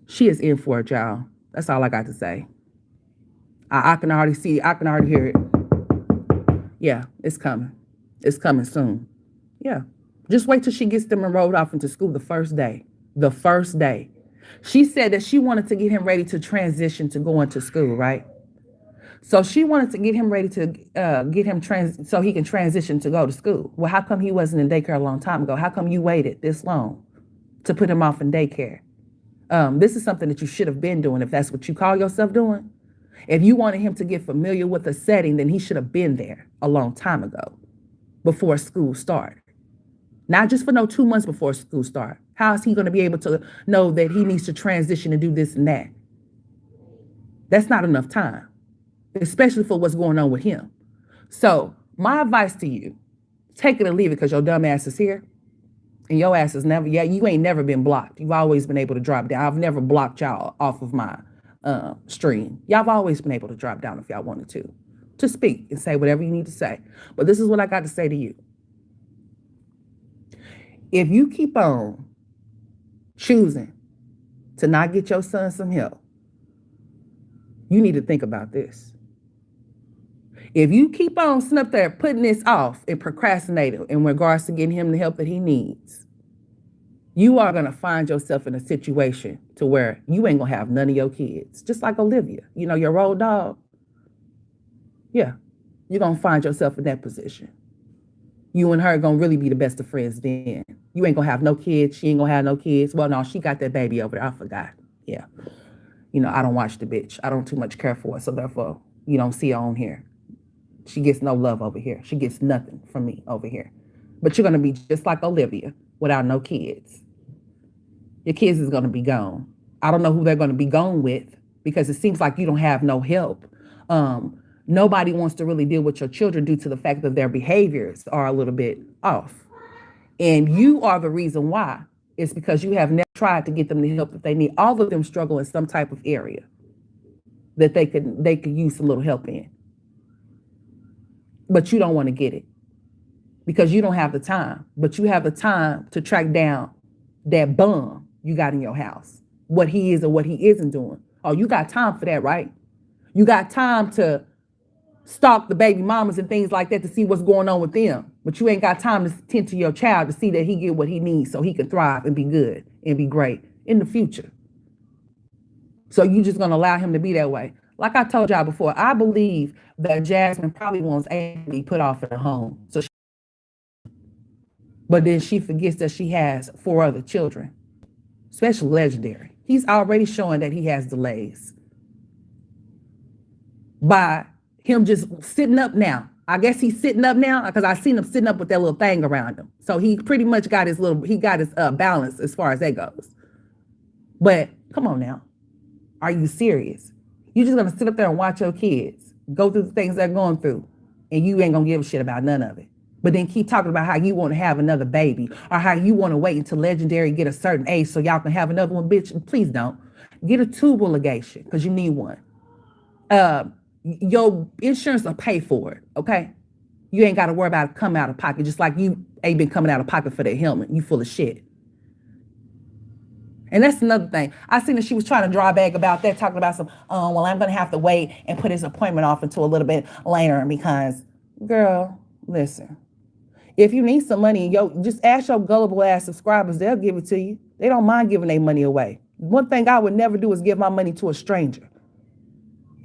She is in for it, y'all. That's all I got to say. I can already see, I can already hear it. Yeah, it's coming. It's coming soon. Yeah. Just wait till she gets them enrolled off into school the first day. The first day. She said that she wanted to get him ready to transition to going to school, right? So she wanted to get him ready to get him so he can transition to go to school. Well, how come he wasn't in daycare a long time ago? How come you waited this long to put him off in daycare? This is something that you should have been doing if that's what you call yourself doing. If you wanted him to get familiar with the setting, then he should have been there a long time ago before school started. Not just for 2 months before school start. How is he going to be able to know that he needs to transition and do this and that? That's not enough time, especially for what's going on with him. So my advice to you, take it or leave it, because your dumb ass is here. And your ass is never, you ain't never been blocked. You've always been able to drop down. I've never blocked y'all off of my stream. Y'all have always been able to drop down if y'all wanted to speak and say whatever you need to say. But this is what I got to say to you. If you keep on choosing to not get your son some help, you need to think about this. If you keep on sitting up there putting this off and procrastinating in regards to getting him the help that he needs, you are going to find yourself in a situation to where you ain't going to have none of your kids. Just like Olivia, your road dog. Yeah, you're going to find yourself in that position. You and her are going to really be the best of friends then. You ain't going to have no kids. She ain't going to have no kids. Well, no, she got that baby over there. I forgot. Yeah. I don't watch the bitch. I don't too much care for her. So therefore, you don't see her on here. She gets no love over here. She gets nothing from me over here. But you're going to be just like Olivia without no kids. Your kids is going to be gone. I don't know who they're going to be gone with because it seems like you don't have no help. Nobody wants to really deal with your children due to the fact that their behaviors are a little bit off. And you are the reason why. It's because you have never tried to get them the help that they need. All of them struggle in some type of area that they could use a little help in. but you don't want to get it because you don't have the time. But you have the time to track down that bum you got in your house, what he is or what he isn't doing. Oh, you got time for that, right? You got time to stalk the baby mamas and things like that to see what's going on with them. But you ain't got time to tend to your child to see that he get what he needs so he can thrive and be good and be great in the future. So you just gonna allow him to be that way. Like I told y'all before, I believe that Jasmine probably wants A to be put off in a home. But then she forgets that she has 4 other children, especially Legendary. He's already showing that he has delays by him just sitting up now. I guess he's sitting up now because I seen him sitting up with that little thing around him. So he pretty much got his balance as far as that goes. But come on now. Are you serious? You're just gonna sit up there and watch your kids go through the things they're going through, and you ain't gonna give a shit about none of it. But then keep talking about how you want to have another baby or how you want to wait until Legendary get a certain age so y'all can have another one. Bitch, please don't. Get a tubal ligation because you need one. Your insurance will pay for it, okay? You ain't got to worry about it coming out of pocket, just like you ain't been coming out of pocket for that helmet. You full of shit. And that's another thing. I seen that she was trying to draw back about that, talking about some, well, I'm going to have to wait and put his appointment off until a little bit later because, girl, listen. If you need some money, just ask your gullible ass subscribers. They'll give it to you. They don't mind giving their money away. One thing I would never do is give my money to a stranger.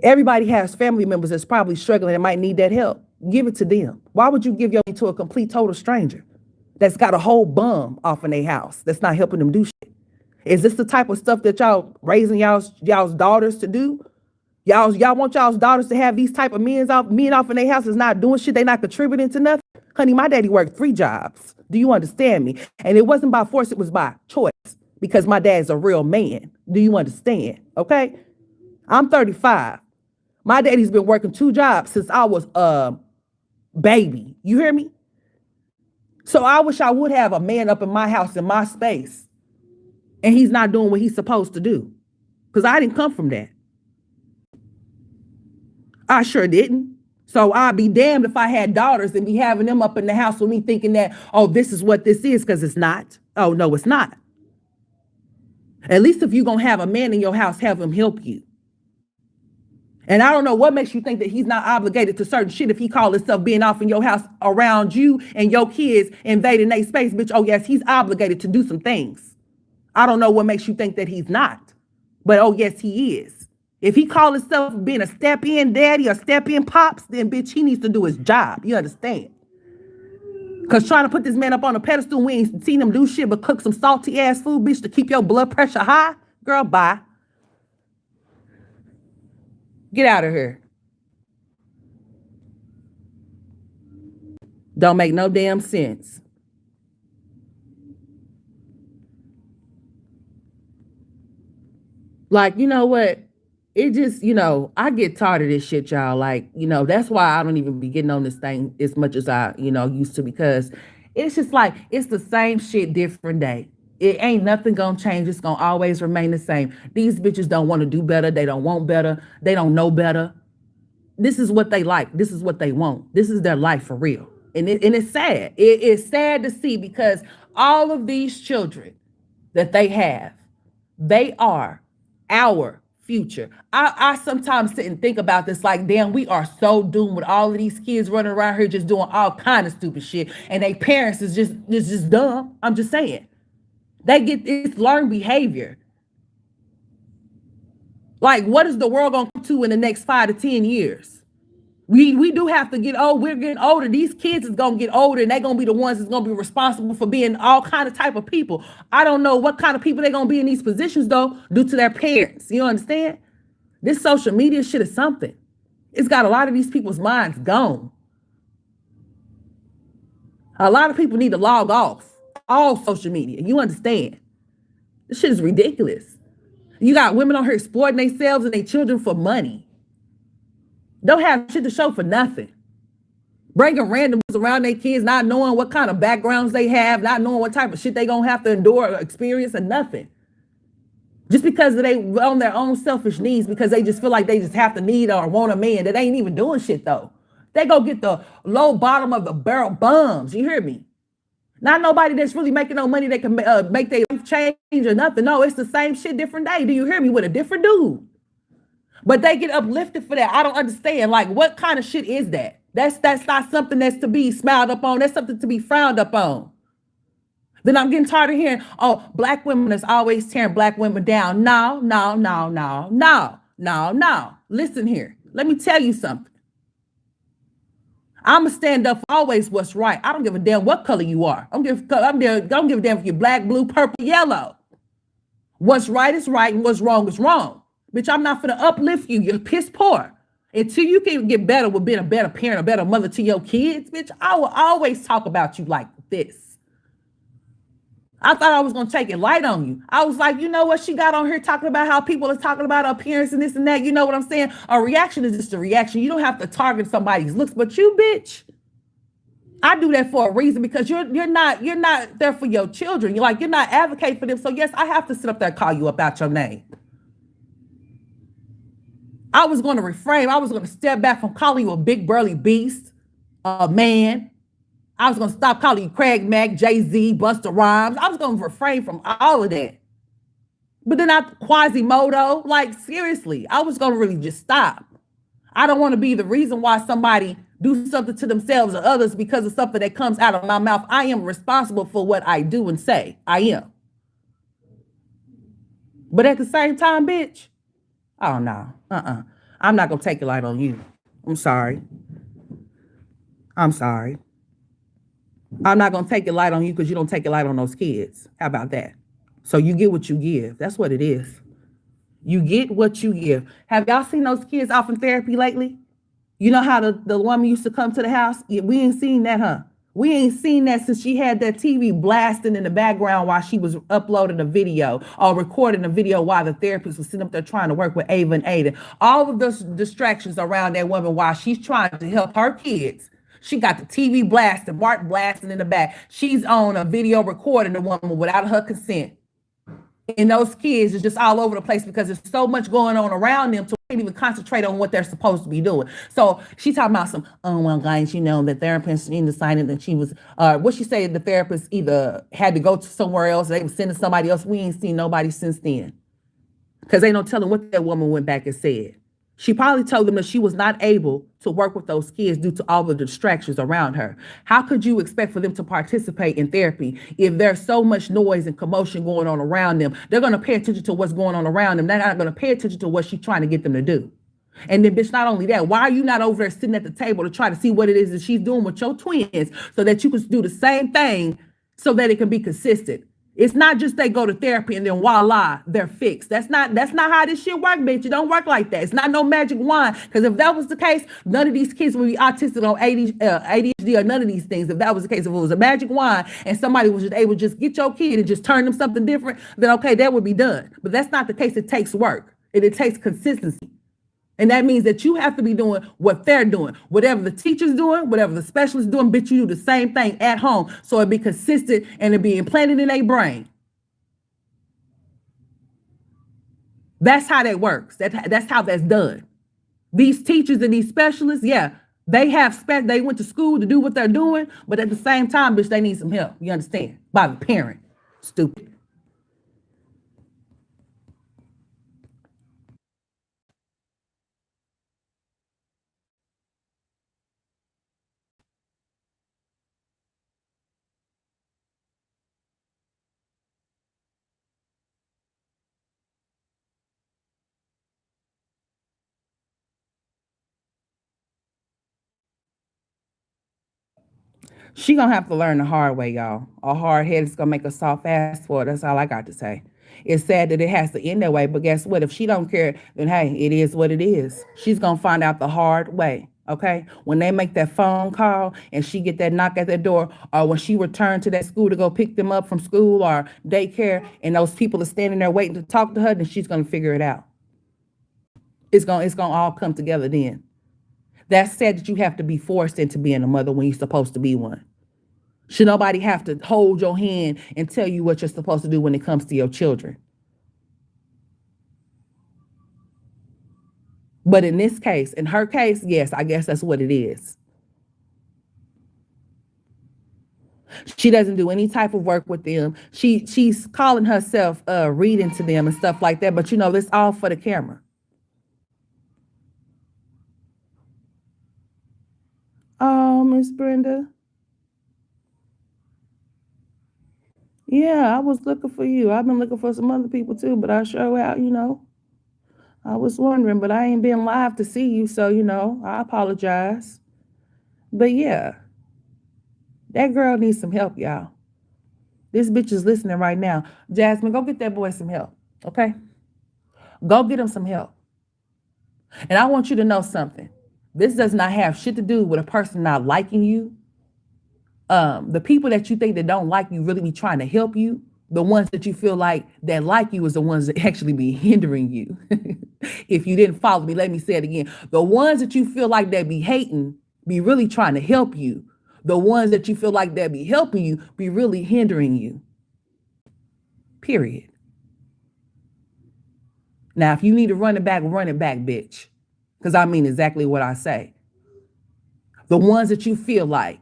Everybody has family members that's probably struggling and might need that help. Give it to them. Why would you give your money to a complete total stranger that's got a whole bum off in their house that's not helping them do shit? Is this the type of stuff that y'all raising y'all's daughters to do? Y'all want y'all's daughters to have these type of men off in their house is not doing shit. They not contributing to nothing. Honey, my daddy worked 3 jobs. Do you understand me? And it wasn't by force, it was by choice because my dad's a real man. Do you understand? Okay. I'm 35. My daddy's been working 2 jobs since I was a baby. You hear me? So I wish I would have a man up in my house in my space. And he's not doing what he's supposed to do. Because I didn't come from that. I sure didn't. So I'd be damned if I had daughters and be having them up in the house with me thinking that, oh, this is what this is, because it's not. Oh, no, it's not. At least if you're going to have a man in your house, have him help you. And I don't know what makes you think that he's not obligated to certain shit if he call himself being off in your house around you and your kids invading their space, bitch. Oh, yes, he's obligated to do some things. I don't know what makes you think that he's not. But, oh, yes, he is. If he call himself being a step-in daddy or step-in pops, then, bitch, he needs to do his job. You understand? Because trying to put this man up on a pedestal, we ain't seen him do shit but cook some salty-ass food, bitch, to keep your blood pressure high. Girl, bye. Get out of here. Don't make no damn sense. Like, you know what? It just, I get tired of this shit, y'all. Like, that's why I don't even be getting on this thing as much as I, used to, because it's just like, it's the same shit, different day. It ain't nothing gonna change. It's gonna always remain the same. These bitches don't want to do better. They don't want better. They don't know better. This is what they like. This is what they want. This is their life for real. And it's sad. It is sad to see because all of these children that they have, they are our future. I sometimes sit and think about this like, damn, we are so doomed with all of these kids running around here just doing all kind of stupid shit. And their parents is just dumb. I'm just saying. They get this learned behavior. Like, what is the world going to come to in the next 5 to 10 years? We do have to get old. We're getting older. These kids is going to get older, and they're going to be the ones that's going to be responsible for being all kind of type of people. I don't know what kind of people they're going to be in these positions, though, due to their parents. You understand? This social media shit is something. It's got a lot of these people's minds gone. A lot of people need to log off all social media. You understand? This shit is ridiculous. You got women on here exploiting themselves and their children for money. Don't have shit to show for nothing. Bringing randoms around their kids, not knowing what kind of backgrounds they have, not knowing what type of shit they gonna have to endure or experience, or nothing. Just because they on their own selfish needs, because they just feel like they just have to need or want a man that ain't even doing shit though. They go get the low bottom of the barrel bums. You hear me? Not nobody that's really making no money that can make their life change or nothing. No, it's the same shit, different day. Do you hear me? With a different dude. But they get uplifted for that. I don't understand. Like, what kind of shit is that? That's not something that's to be smiled upon. That's something to be frowned upon. Then I'm getting tired of hearing, oh, black women is always tearing black women down. No, no, no, no, no, no, no. Listen here. Let me tell you something. I'm going to stand up for always what's right. I don't give a damn what color you are. I don't give a damn if you're black, blue, purple, yellow. What's right is right and what's wrong is wrong. Bitch, I'm not going to uplift you. You're piss poor. Until you can get better with being a better parent, a better mother to your kids, bitch, I will always talk about you like this. I thought I was going to take it light on you. I was like, you know what? She got on here talking about how people are talking about appearance and this and that. You know what I'm saying? A reaction is just a reaction. You don't have to target somebody's looks, but you, bitch, I do that for a reason because you're not there for your children. You're not advocating for them. So yes, I have to sit up there and call you up out your name. I was going to refrain. I was going to step back from calling you a big burly beast, a man. I was going to stop calling you Craig Mack, Jay-Z, Busta Rhymes. I was going to refrain from all of that. But then Quasimodo, like seriously, I was going to really just stop. I don't want to be the reason why somebody do something to themselves or others because of something that comes out of my mouth. I am responsible for what I do and say. I am. But at the same time, bitch, oh no, I'm not going to take it light on you. I'm sorry. I'm not going to take it light on you because you don't take it light on those kids. How about that? So you get what you give. That's what it is. You get what you give. Have y'all seen those kids off in therapy lately? You know how the woman used to come to the house? We ain't seen that, huh? We ain't seen that since she had that TV blasting in the background while she was uploading a video or recording a video while the therapist was sitting up there trying to work with Ava and Aiden. All of those distractions around that woman while she's trying to help her kids. She got the TV blasting, Mark blasting in the back. She's on a video recording the woman without her consent. And those kids are just all over the place because there's so much going on around them to can't even concentrate on what they're supposed to be doing. So she's talking about some, oh, well, guys, the therapist decided that she was, what she said, the therapist either had to go to somewhere else, they were sending somebody else. We ain't seen nobody since then. Because ain't no telling what that woman went back and said. She probably told them that she was not able to work with those kids due to all the distractions around her. How could you expect for them to participate in therapy if there's so much noise and commotion going on around them? They're going to pay attention to what's going on around them. They're not going to pay attention to what she's trying to get them to do. And then, bitch, not only that, why are you not over there sitting at the table to try to see what it is that she's doing with your twins so that you can do the same thing so that it can be consistent? It's not just they go to therapy and then voila, they're fixed. That's not how this shit work, bitch. It don't work like that. It's not no magic wand. Because if that was the case, none of these kids would be autistic on ADHD or none of these things. If that was the case, if it was a magic wand and somebody was just able to just get your kid and just turn them something different, then okay, that would be done. But that's not the case. It takes work and it takes consistency. And that means that you have to be doing what they're doing. Whatever the teacher's doing, whatever the specialist's doing, bitch, you do the same thing at home. So it be consistent and it be implanted in their brain. That's how that works. That's how that's done. These teachers and these specialists, yeah, they went to school to do what they're doing, but at the same time, bitch, they need some help. You understand? By the parent. Stupid. She gonna have to learn the hard way, y'all. A hard head is gonna make a soft ass for her. That's all I got to say. It's sad that it has to end that way, but guess what? If she don't care, then hey, it is what it is. She's gonna find out the hard way. Okay, when they make that phone call and she get that knock at their door, or when she returned to that school to go pick them up from school or daycare, and those people are standing there waiting to talk to her, then she's gonna figure it out. It's gonna all come together then. That's sad that you have to be forced into being a mother when you're supposed to be one. Should nobody have to hold your hand and tell you what you're supposed to do when it comes to your children? But in this case, in her case, yes, I guess that's what it is. She doesn't do any type of work with them. She's calling herself reading to them and stuff like that. But you know, this all for the camera. Oh, Miss Brenda. Yeah, I was looking for you. I've been looking for some other people too, but I sure out, I was wondering, but I ain't been live to see you, so I apologize. But yeah, that girl needs some help, y'all. This bitch is listening right now. Jasmine, go get that boy some help. Okay? Go get him some help. And I want you to know something. This does not have shit to do with a person not liking you. The people that you think that don't like you really be trying to help you. The ones that you feel like you is the ones that actually be hindering you. If you didn't follow me, let me say it again. The ones that you feel like that be hating be really trying to help you. The ones that you feel like that be helping you be really hindering you. Period. Now, if you need to run it back, bitch. Because I mean exactly what I say. The ones that you feel like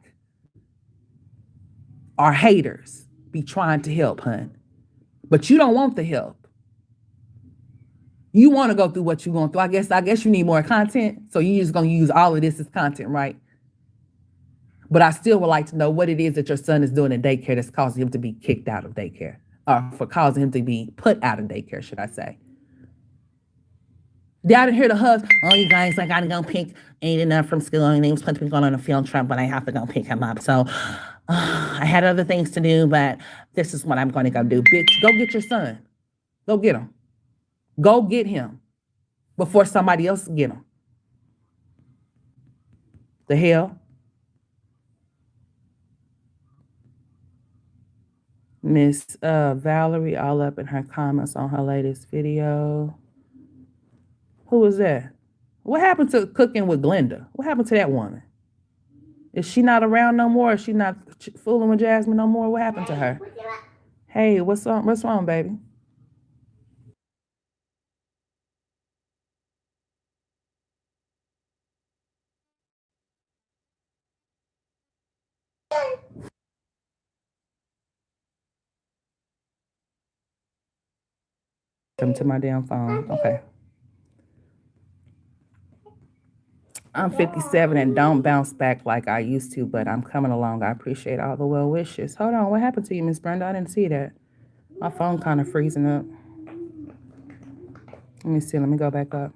are haters be trying to help, hun. But you don't want the help. You want to go through what you're going through. I guess you need more content. So you're just going to use all of this as content, right? But I still would like to know what it is that your son is doing in daycare that's causing him to be kicked out of daycare. Or for causing him to be put out of daycare, should I say. I didn't hear the hugs. Oh, you guys, I gotta go pick Aiden up from school. And he was supposed to be going on a field trip, but I have to go pick him up. So I had other things to do, but this is what I'm going to go do. Bitch, go get your son. Go get him. Go get him before somebody else get him. The hell? Miss Valerie all up in her comments on her latest video. Who was that? What happened to cooking with Glenda? What happened to that woman? Is she not around no more? Is she not fooling with Jasmine no more? What happened to her? Hey, what's wrong? What's wrong, baby? Come to my damn phone. Okay. I'm 57 and don't bounce back like I used to, but I'm coming along. I appreciate all the well wishes. Hold on, what happened to you, Miss Brenda? I didn't see that. My phone kind of freezing up. Let me see. Let me go back up.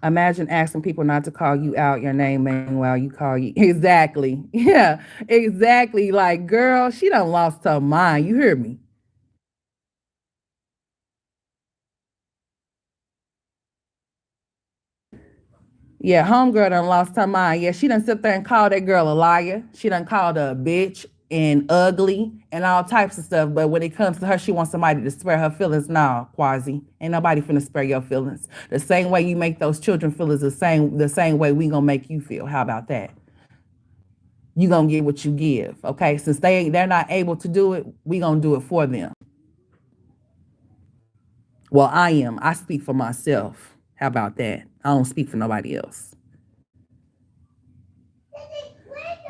Imagine asking people not to call you out your name, meanwhile you call you exactly. Yeah, exactly. Like, girl, she done lost her mind. You hear me? Yeah, homegirl done lost her mind. Yeah, she done sit there and call that girl a liar. She done called her a bitch and ugly and all types of stuff. But when it comes to her, she wants somebody to spare her feelings. Nah, Quasi. Ain't nobody finna spare your feelings. The same way you make those children feel is the same way we gonna make you feel. How about that? You gonna get what you give. Okay. Since they're not able to do it, we gonna do it for them. Well, I am. I speak for myself. How about that? I don't speak for nobody else.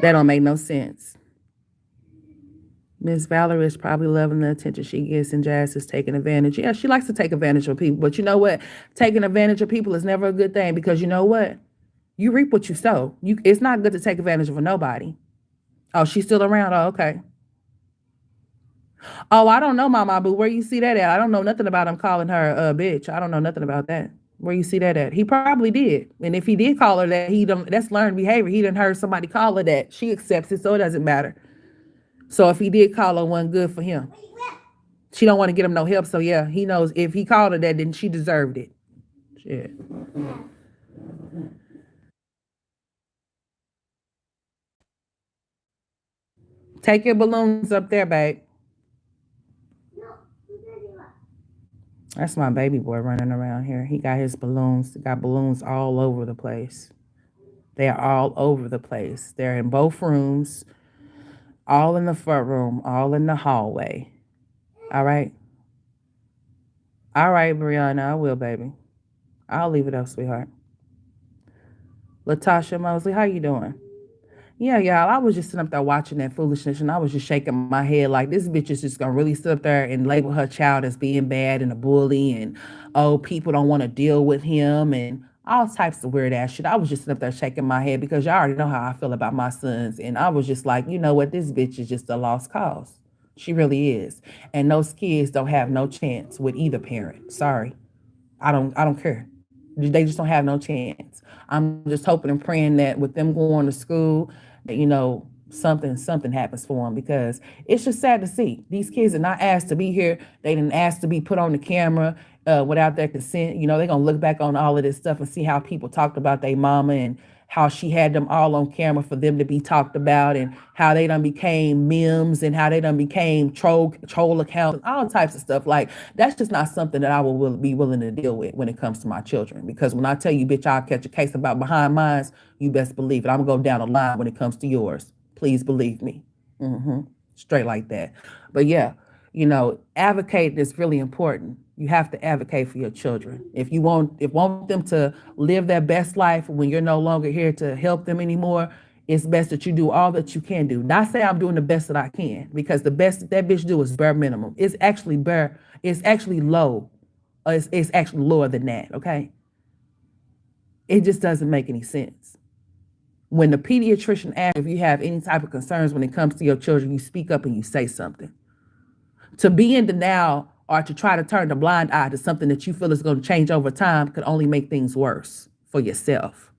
That don't make no sense. Miss Valerie is probably loving the attention she gets, and Jazz is taking advantage. Yeah, she likes to take advantage of people, but you know what? Taking advantage of people is never a good thing because you know what? You reap what you sow. It's not good to take advantage of nobody. Oh, she's still around. Oh, okay. Oh, I don't know, Mama Boo. Where you see that at? I don't know nothing about him calling her a bitch. I don't know nothing about that. Where you see that at? He probably did, and if he did call her that, that's learned behavior. He didn't heard somebody call her that. She accepts it, so it doesn't matter. So if he did call her one, good for him. She don't want to get him no help, so yeah, he knows if he called her that, then she deserved it. Shit. Take your balloons up there, babe. That's my baby boy running around here. He got his balloons. He got balloons all over the place. They are all over the place. They're in both rooms, all in the front room, all in the hallway. All right. All right, Brianna, I will, baby. I'll leave it up, sweetheart. Latasha Mosley, how you doing? Yeah, y'all. I was just sitting up there watching that foolishness and I was just shaking my head like this bitch is just gonna really sit up there and label her child as being bad and a bully and oh, people don't want to deal with him and all types of weird ass shit. I was just sitting up there shaking my head because y'all already know how I feel about my sons. And I was just like, you know what, this bitch is just a lost cause. She really is. And those kids don't have no chance with either parent. Sorry. I don't care. They just don't have no chance. I'm just hoping and praying that with them going to school, that something happens for them because it's just sad to see these kids are not asked to be here. They didn't ask to be put on the camera without their consent. They're gonna look back on all of this stuff and see how people talked about their mama and how she had them all on camera for them to be talked about and how they done became memes and how they done became troll accounts and all types of stuff. Like that's just not something that I will be willing to deal with when it comes to my children. Because when I tell you, bitch, I'll catch a case about behind mines, you best believe it. I'm gonna go down the line when it comes to yours. Please believe me. hmm Straight like that. But yeah, advocating is really important. You have to advocate for your children. If want them to live their best life when you're no longer here to help them anymore, it's best that you do all that you can do. Not say I'm doing the best that I can, because the best that bitch do is bare minimum. It's actually low. It's actually lower than that, okay? It just doesn't make any sense. When the pediatrician asks if you have any type of concerns when it comes to your children, you speak up and you say something. To be in denial or to try to turn the blind eye to something that you feel is going to change over time could only make things worse for yourself.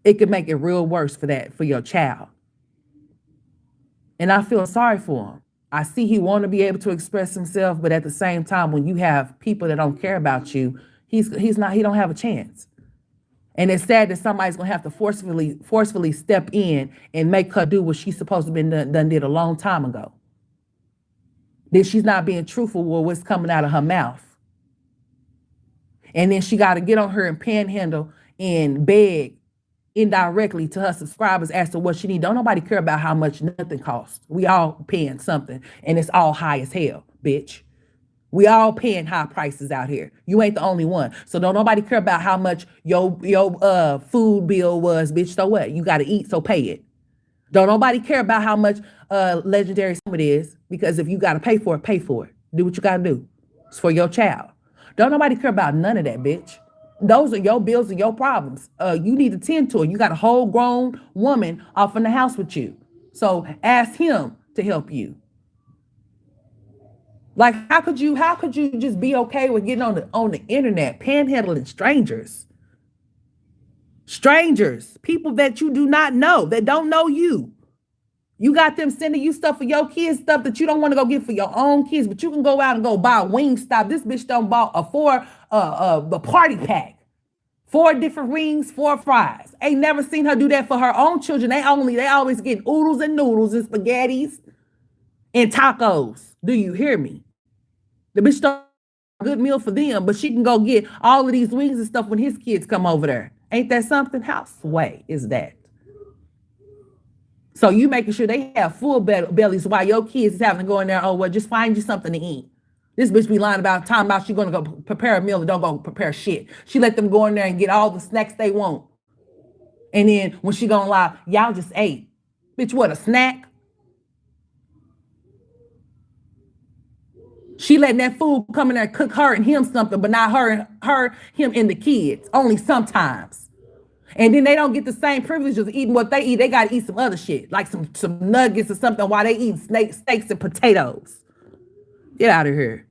It could make it real worse for your child. And I feel sorry for him. I see he want to be able to express himself, but at the same time, when you have people that don't care about you, he don't have a chance. And it's sad that somebody's gonna have to forcefully step in and make her do what she's supposed to be done did a long time ago. That she's not being truthful with what's coming out of her mouth. And then she got to get on her and panhandle and beg indirectly to her subscribers as to what she need. Don't nobody care about how much nothing costs. We all paying something, and it's all high as hell, bitch. We all paying high prices out here. You ain't the only one. So don't nobody care about how much your food bill was, bitch. So what? You got to eat, so pay it. Don't nobody care about how much legendary it is, because if you got to pay for it, pay for it. Do what you got to do. It's for your child. Don't nobody care about none of that, bitch. Those are your bills and your problems. You need to tend to it. You got a whole grown woman off in the house with you. So ask him to help you. Like, how could you just be okay with getting on the internet, panhandling strangers? Strangers, people that you do not know, that don't know you. You got them sending you stuff for your kids, stuff that you don't want to go get for your own kids, but you can go out and go buy Wingstop. This bitch done bought a party pack. 4 different rings, 4 fries. Ain't never seen her do that for her own children. They always get oodles and noodles and spaghettis and tacos. Do you hear me? The bitch done a good meal for them, but she can go get all of these wings and stuff when his kids come over there. Ain't that something? How sway is that? So you making sure they have full bellies while your kids is having to go in there, oh, well, just find you something to eat. This bitch be lying about time about she going to go prepare a meal and don't go prepare shit. She let them go in there and get all the snacks they want. And then when she gonna lie, y'all just ate. Bitch, what, a snack? She letting that food come in there and cook her and him something, but not him and the kids. Only sometimes. And then they don't get the same privileges of eating what they eat. They got to eat some other shit, like some nuggets or something while they eat steaks and potatoes. Get out of here.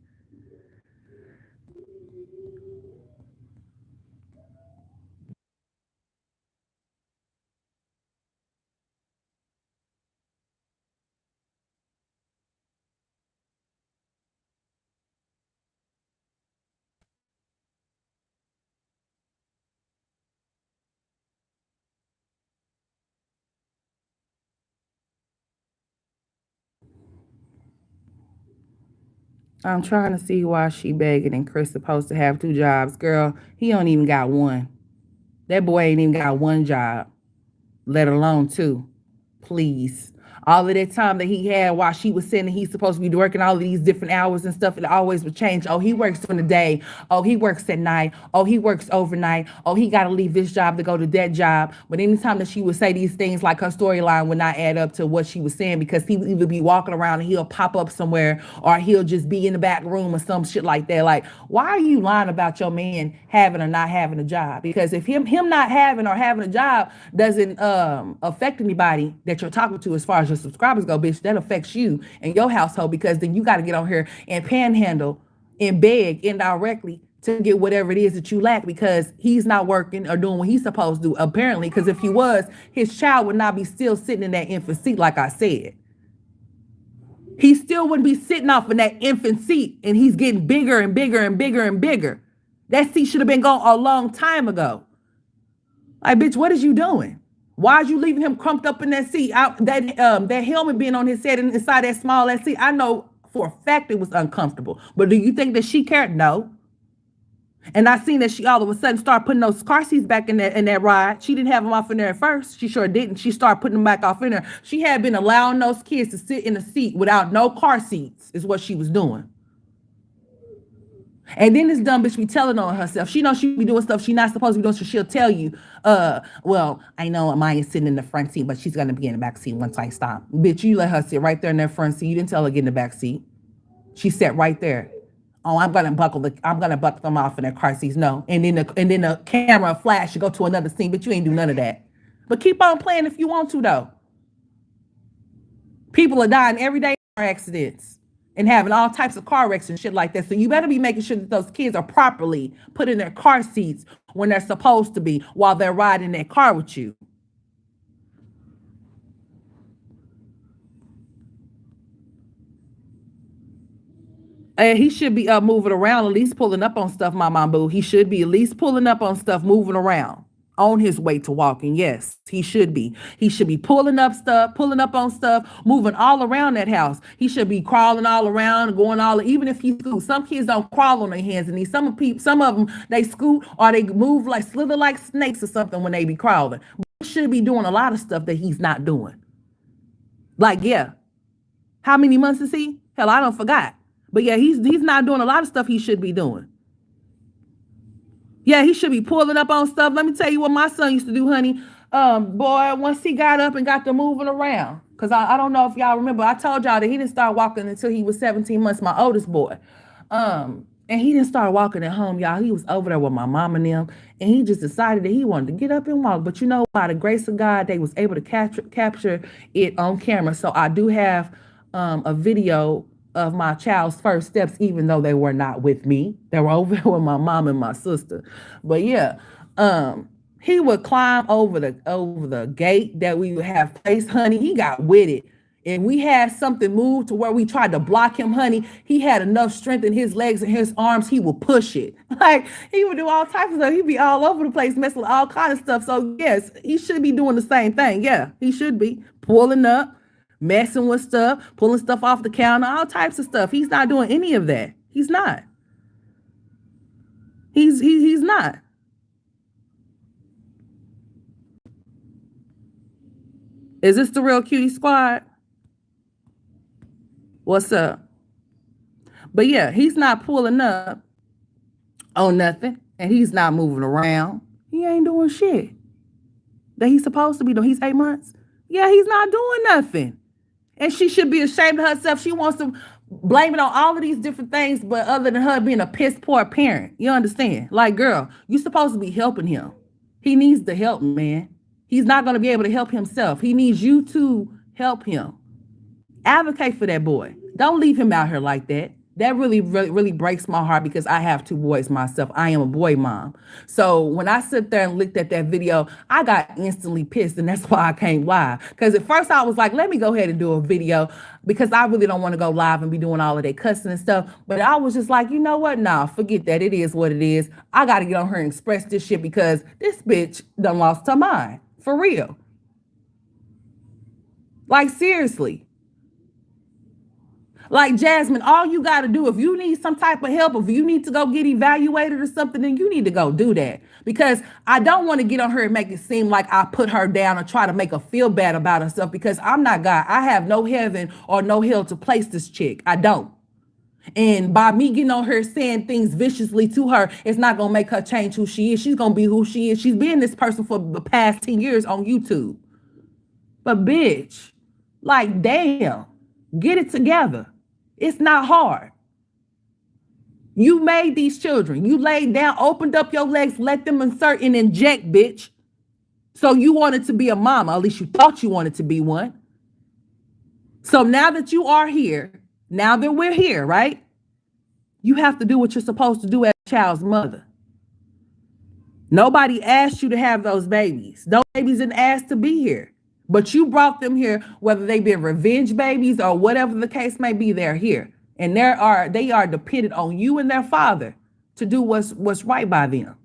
I'm trying to see why she begging and Chris supposed to have 2 jobs. Girl, he don't even got one. That boy ain't even got one job, let alone 2. Please. All of that time that he had while she was saying that he's supposed to be working all of these different hours and stuff, it always would change. Oh, he works during the day. Oh, he works at night. Oh, he works overnight. Oh, he got to leave this job to go to that job. But anytime that she would say these things, like her storyline would not add up to what she was saying, because he would either be walking around and he'll pop up somewhere, or he'll just be in the back room or some shit like that. Like, why are you lying about your man having or not having a job? Because if him not having or having a job doesn't affect anybody that you're talking to as far as your subscribers go, bitch, that affects you and your household, because then you got to get on here and panhandle and beg indirectly to get whatever it is that you lack, because he's not working or doing what he's supposed to do, apparently. Because if he was, his child would not be still sitting in that infant seat, like I said. He still wouldn't be sitting off in that infant seat, and he's getting bigger and bigger and bigger and bigger. That seat should have been gone a long time ago. Like, bitch, what is you doing? Why is you leaving him crumped up in that seat? That helmet being on his head and inside that small ass seat. I know for a fact it was uncomfortable. But do you think that she cared? No. And I seen that she all of a sudden started putting those car seats back in that ride. She didn't have them off in there at first. She sure didn't. She started putting them back off in there. She had been allowing those kids to sit in the seat without no car seats, is what she was doing. And then this dumb bitch be telling on herself. She knows she be doing stuff she not supposed to be doing, so she'll tell you, well, I know Amaya's sitting in the front seat, but she's going to be in the back seat once I stop. Bitch, you let her sit right there in that front seat. You didn't tell her to get in the back seat. She sat right there. Oh, I'm gonna buckle them off in their car seats. No. And then the camera flash, you go to another scene, but you ain't do none of that. But keep on playing if you want to, though. People are dying every day in car accidents and having all types of car wrecks and shit like that. So you better be making sure that those kids are properly put in their car seats when they're supposed to be while they're riding that car with you. And he should be moving around, at least pulling up on stuff, my mom boo. He should be at least pulling up on stuff, moving around on his way to walking. Yes, he should be. He should be pulling up on stuff, moving all around that house. He should be crawling all around, going all, even if he scoots. Some kids don't crawl on their hands and knees. Some of them, they scoot or they move like slither like snakes or something when they be crawling. But he should be doing a lot of stuff that he's not doing. Like, yeah. How many months is he? Hell, I don't forgot. But yeah, he's not doing a lot of stuff he should be doing. Yeah, he should be pulling up on stuff. Let me tell you what my son used to do, honey. Boy, once he got up and got to moving around, because I don't know if y'all remember, I told y'all that he didn't start walking until he was 17 months, my oldest boy. And he didn't start walking at home, y'all. He was over there with my mom and them, and he just decided that he wanted to get up and walk. But you know, by the grace of God, they was able to capture it on camera. So I do have a video of my child's first steps, even though they were not with me. They were over there with my mom and my sister. But yeah, he would climb over the gate that we would have placed, honey. He got with it. And we had something move to where we tried to block him, honey. He had enough strength in his legs and his arms, he would push it. Like, he would do all types of stuff. He'd be all over the place, messing with all kinds of stuff. So yes, he should be doing the same thing. Yeah, he should be pulling up, messing with stuff, pulling stuff off the counter, all types of stuff. He's not doing any of that. He's not. He's not. Is this the real cutie squad? What's up? But yeah, he's not pulling up on nothing, and he's not moving around. He ain't doing shit that he's supposed to be doing. He's 8 months. Yeah, he's not doing nothing. And she should be ashamed of herself. She wants to blame it on all of these different things, but other than her being a piss poor parent. You understand? Like, girl, you're supposed to be helping him. He needs the help, man. He's not going to be able to help himself. He needs you to help him. Advocate for that boy. Don't leave him out here like that. That really breaks my heart, because I have 2 boys myself. I am a boy mom. So when I sit there and looked at that video, I got instantly pissed, and that's why I came live. Because at first I was like, let me go ahead and do a video, because I really don't want to go live and be doing all of that cussing and stuff. But I was just like, you know what? Nah, forget that. It is what it is. I got to get on here and express this shit, because this bitch done lost her mind. For real. Like, seriously. Like Jasmine, all you got to do, if you need some type of help, if you need to go get evaluated or something, then you need to go do that. Because I don't want to get on her and make it seem like I put her down or try to make her feel bad about herself, because I'm not God. I have no heaven or no hell to place this chick. I don't. And by me getting on her saying things viciously to her, it's not going to make her change who she is. She's going to be who she is. She's been this person for the past 10 years on YouTube. But bitch, like, damn, get it together. It's not hard. You made these children. You laid down, opened up your legs, let them insert and inject, bitch. So you wanted to be a mama. At least you thought you wanted to be one. So now that you are here, now that we're here, right? You have to do what you're supposed to do as a child's mother. Nobody asked you to have those babies. Those babies didn't ask to be here. But you brought them here, whether they've been revenge babies or whatever the case may be, they're here. And they are dependent on you and their father to do what's right by them.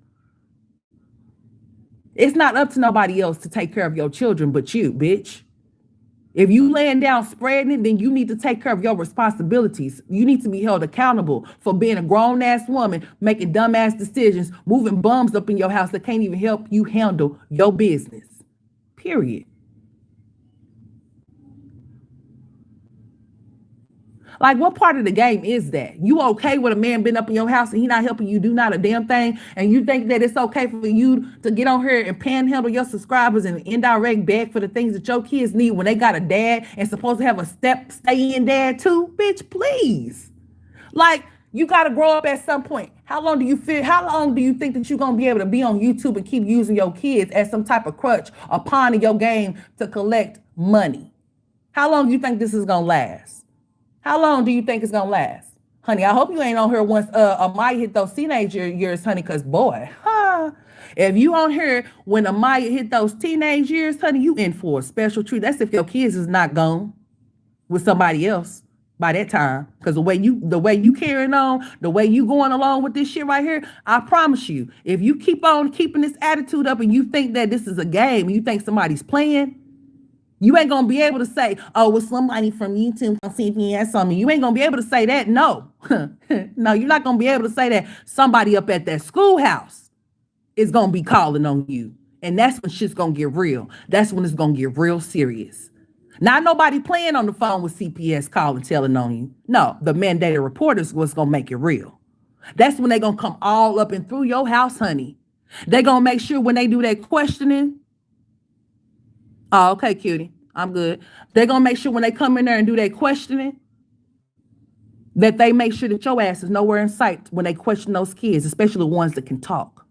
It's not up to nobody else to take care of your children but you, bitch. If you laying down spreading it, then you need to take care of your responsibilities. You need to be held accountable for being a grown-ass woman, making dumbass decisions, moving bums up in your house that can't even help you handle your business. Period. Like, what part of the game is that? You okay with a man been up in your house and he not helping you do not a damn thing, and you think that it's okay for you to get on here and panhandle your subscribers and indirect beg for the things that your kids need when they got a dad and supposed to have a stay-in dad too? Bitch, please. Like, you got to grow up at some point. How long do you think that you're going to be able to be on YouTube and keep using your kids as some type of crutch or pawn in your game to collect money? How long do you think this is going to last? How long do you think it's going to last? Honey, I hope you ain't on here once Amaya hit those teenager years, honey, because boy, if you on here when Amaya hit those teenage years, honey, you in for a special treat. That's if your kids is not gone with somebody else by that time. Because the way you carrying on, the way you going along with this shit right here, I promise you, if you keep on keeping this attitude up and you think that this is a game and you think somebody's playing, you ain't going to be able to say, oh, it's somebody from YouTube on CPS on me. You ain't going to be able to say that. No. No, you're not going to be able to say that. Somebody up at that schoolhouse is going to be calling on you. And that's when shit's going to get real. That's when it's going to get real serious. Not nobody playing on the phone with CPS calling, telling on you. No, the mandated reporters was going to make it real. That's when they going to come all up and through your house, honey. They going to make sure when they do that questioning. Oh, okay, cutie. I'm good. They're going to make sure when they come in there and do their questioning that they make sure that your ass is nowhere in sight when they question those kids, especially the ones that can talk.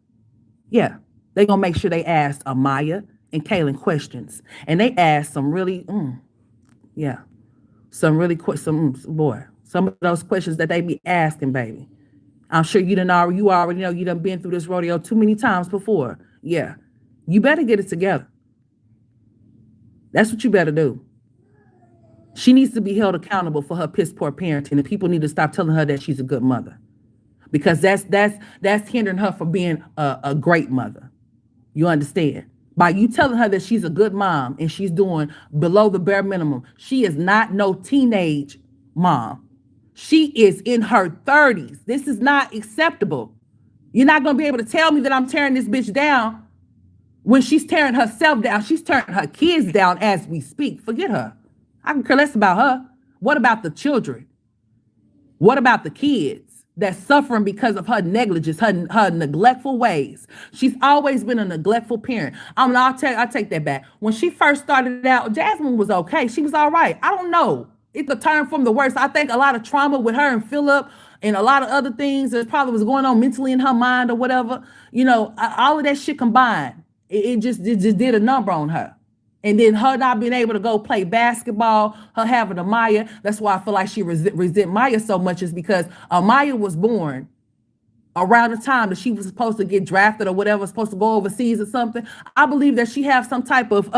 Yeah. They're going to make sure they ask Amaya and Kaylin questions. And they ask some really, some of those questions that they be asking, baby. I'm sure you already know you done been through this rodeo too many times before. Yeah. You better get it together. That's what you better do. She needs to be held accountable for her piss poor parenting, and people need to stop telling her that she's a good mother, because that's hindering her from being a great mother. You understand? By you telling her that she's a good mom and she's doing below the bare minimum, she is not no teenage mom. She is in her 30s. This is not acceptable. You're not going to be able to tell me that I'm tearing this bitch down when she's tearing herself down. She's tearing her kids down as we speak. Forget her. I can care less about her. What about the children? What about the kids that's suffering because of her negligence, her neglectful ways? She's always been a neglectful parent. I'll take that back. When she first started out, Jasmine was okay. She was all right. I don't know. It could turn from the worst. I think a lot of trauma with her and Philip and a lot of other things that probably was going on mentally in her mind or whatever. You know, all of that shit combined. It just did a number on her. And then her not being able to go play basketball, her having Amaya. That's why I feel like she resent Maya so much, is because Amaya was born around the time that she was supposed to get drafted or whatever, supposed to go overseas or something. I believe that she has some type of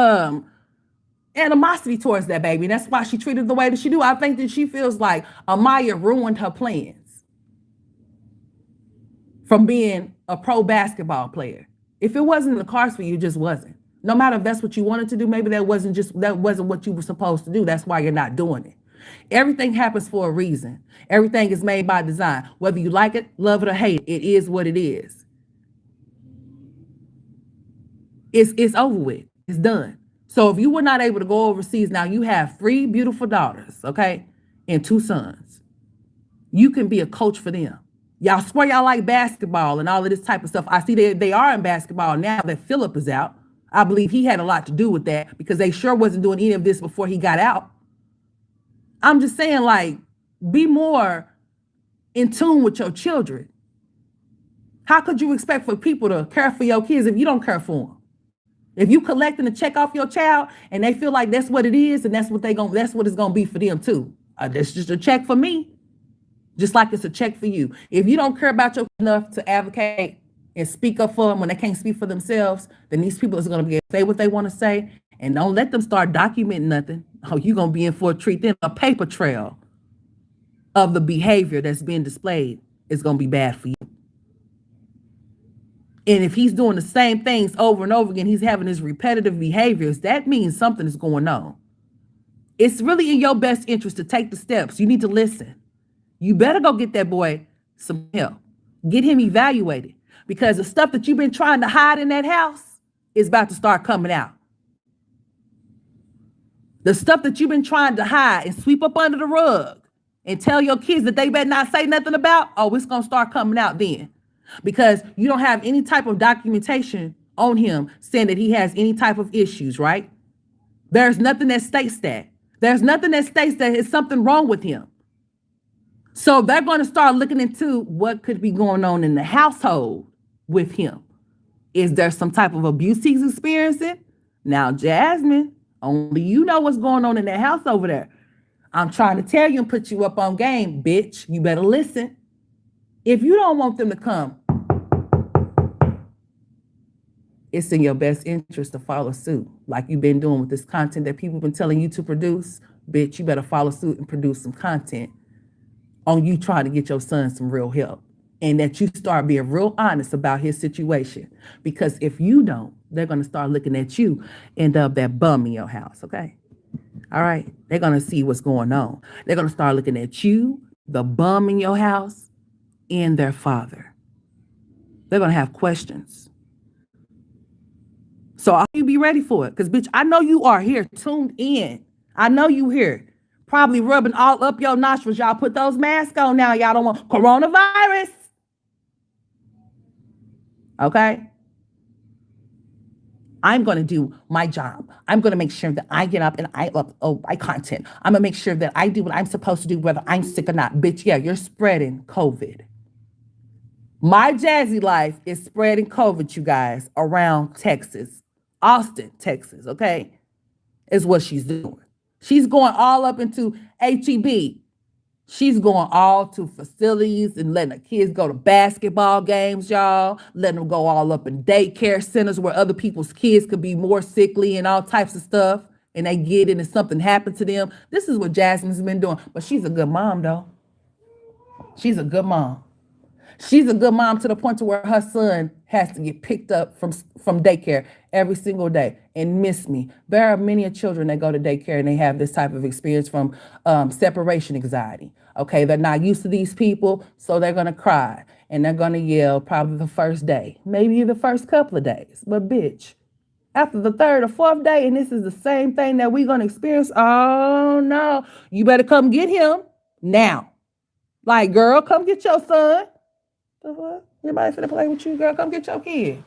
animosity towards that baby. And that's why she treated the way that she do. I think that she feels like Amaya ruined her plans from being a pro basketball player. If it wasn't in the cards for you, it just wasn't. No matter if that's what you wanted to do, maybe that wasn't what you were supposed to do. That's why you're not doing it. Everything happens for a reason. Everything is made by design. Whether you like it, love it, or hate it, it is what it is. It's over with. It's done. So if you were not able to go overseas, now you have three beautiful daughters, okay, and two sons. You can be a coach for them. Y'all swear y'all like basketball and all of this type of stuff. I see they are in basketball now that Philip is out. I believe he had a lot to do with that because they sure wasn't doing any of this before he got out. I'm just saying, like, be more in tune with your children. How could you expect for people to care for your kids if you don't care for them? If you collecting a check off your child and they feel like that's what it is and that's what it's gonna be for them too. That's just a check for me, just like it's a check for you. If you don't care about your enough to advocate and speak up for them when they can't speak for themselves, then these people is gonna be able to say what they want to say, and don't let them start documenting nothing. Oh, you're gonna be in for a treat. Then a paper trail of the behavior that's being displayed is gonna be bad for you. And if he's doing the same things over and over again, he's having his repetitive behaviors, that means something is going on. It's really in your best interest to take the steps. You need to listen. You better go get that boy some help. Get him evaluated because the stuff that you've been trying to hide in that house is about to start coming out. The stuff that you've been trying to hide and sweep up under the rug and tell your kids that they better not say nothing about, oh, it's going to start coming out then. Because you don't have any type of documentation on him saying that he has any type of issues, right? There's nothing that states that. There's nothing that states that there's something wrong with him. So they're going to start looking into what could be going on in the household with him. Is there some type of abuse he's experiencing? Now, Jasmine, only you know what's going on in that house over there. I'm trying to tell you and put you up on game, bitch. You better listen. If you don't want them to come, it's in your best interest to follow suit, like you've been doing with this content that people have been telling you to produce. Bitch, you better follow suit and produce some content on you trying to get your son some real help, and that you start being real honest about his situation. Because if you don't, they're going to start looking at you and that bum in your house, okay? All right? They're going to see what's going on. They're going to start looking at you, the bum in your house, and their father. They're going to have questions. So I'll you be ready for it. Because, bitch, I know you are here tuned in. I know you here. Probably rubbing all up your nostrils. Y'all put those masks on now. Y'all don't want coronavirus. Okay? I'm going to do my job. I'm going to make sure that I get up and I upload my content. I'm going to make sure that I do what I'm supposed to do, whether I'm sick or not. Bitch, yeah, you're spreading COVID. My Jazzy life is spreading COVID, you guys, around Texas. Austin, Texas, okay? Is what she's doing. She's going all up into HEB. She's going all to facilities and letting her kids go to basketball games, y'all. Letting them go all up in daycare centers where other people's kids could be more sickly and all types of stuff. And they get in and something happened to them. This is what Jasmine's been doing. But she's a good mom, though. She's a good mom. She's a good mom to the point to where her son has to get picked up from daycare every single day and miss me. There are many children that go to daycare and they have this type of experience from separation anxiety. Okay, they're not used to these people, so they're going to cry and they're going to yell probably the first day, maybe the first couple of days. But bitch, after the third or fourth day, and this is the same thing that we're going to experience, oh no, you better come get him now. Like, girl, come get your son. Anybody finna play with you, girl? Come get your kid.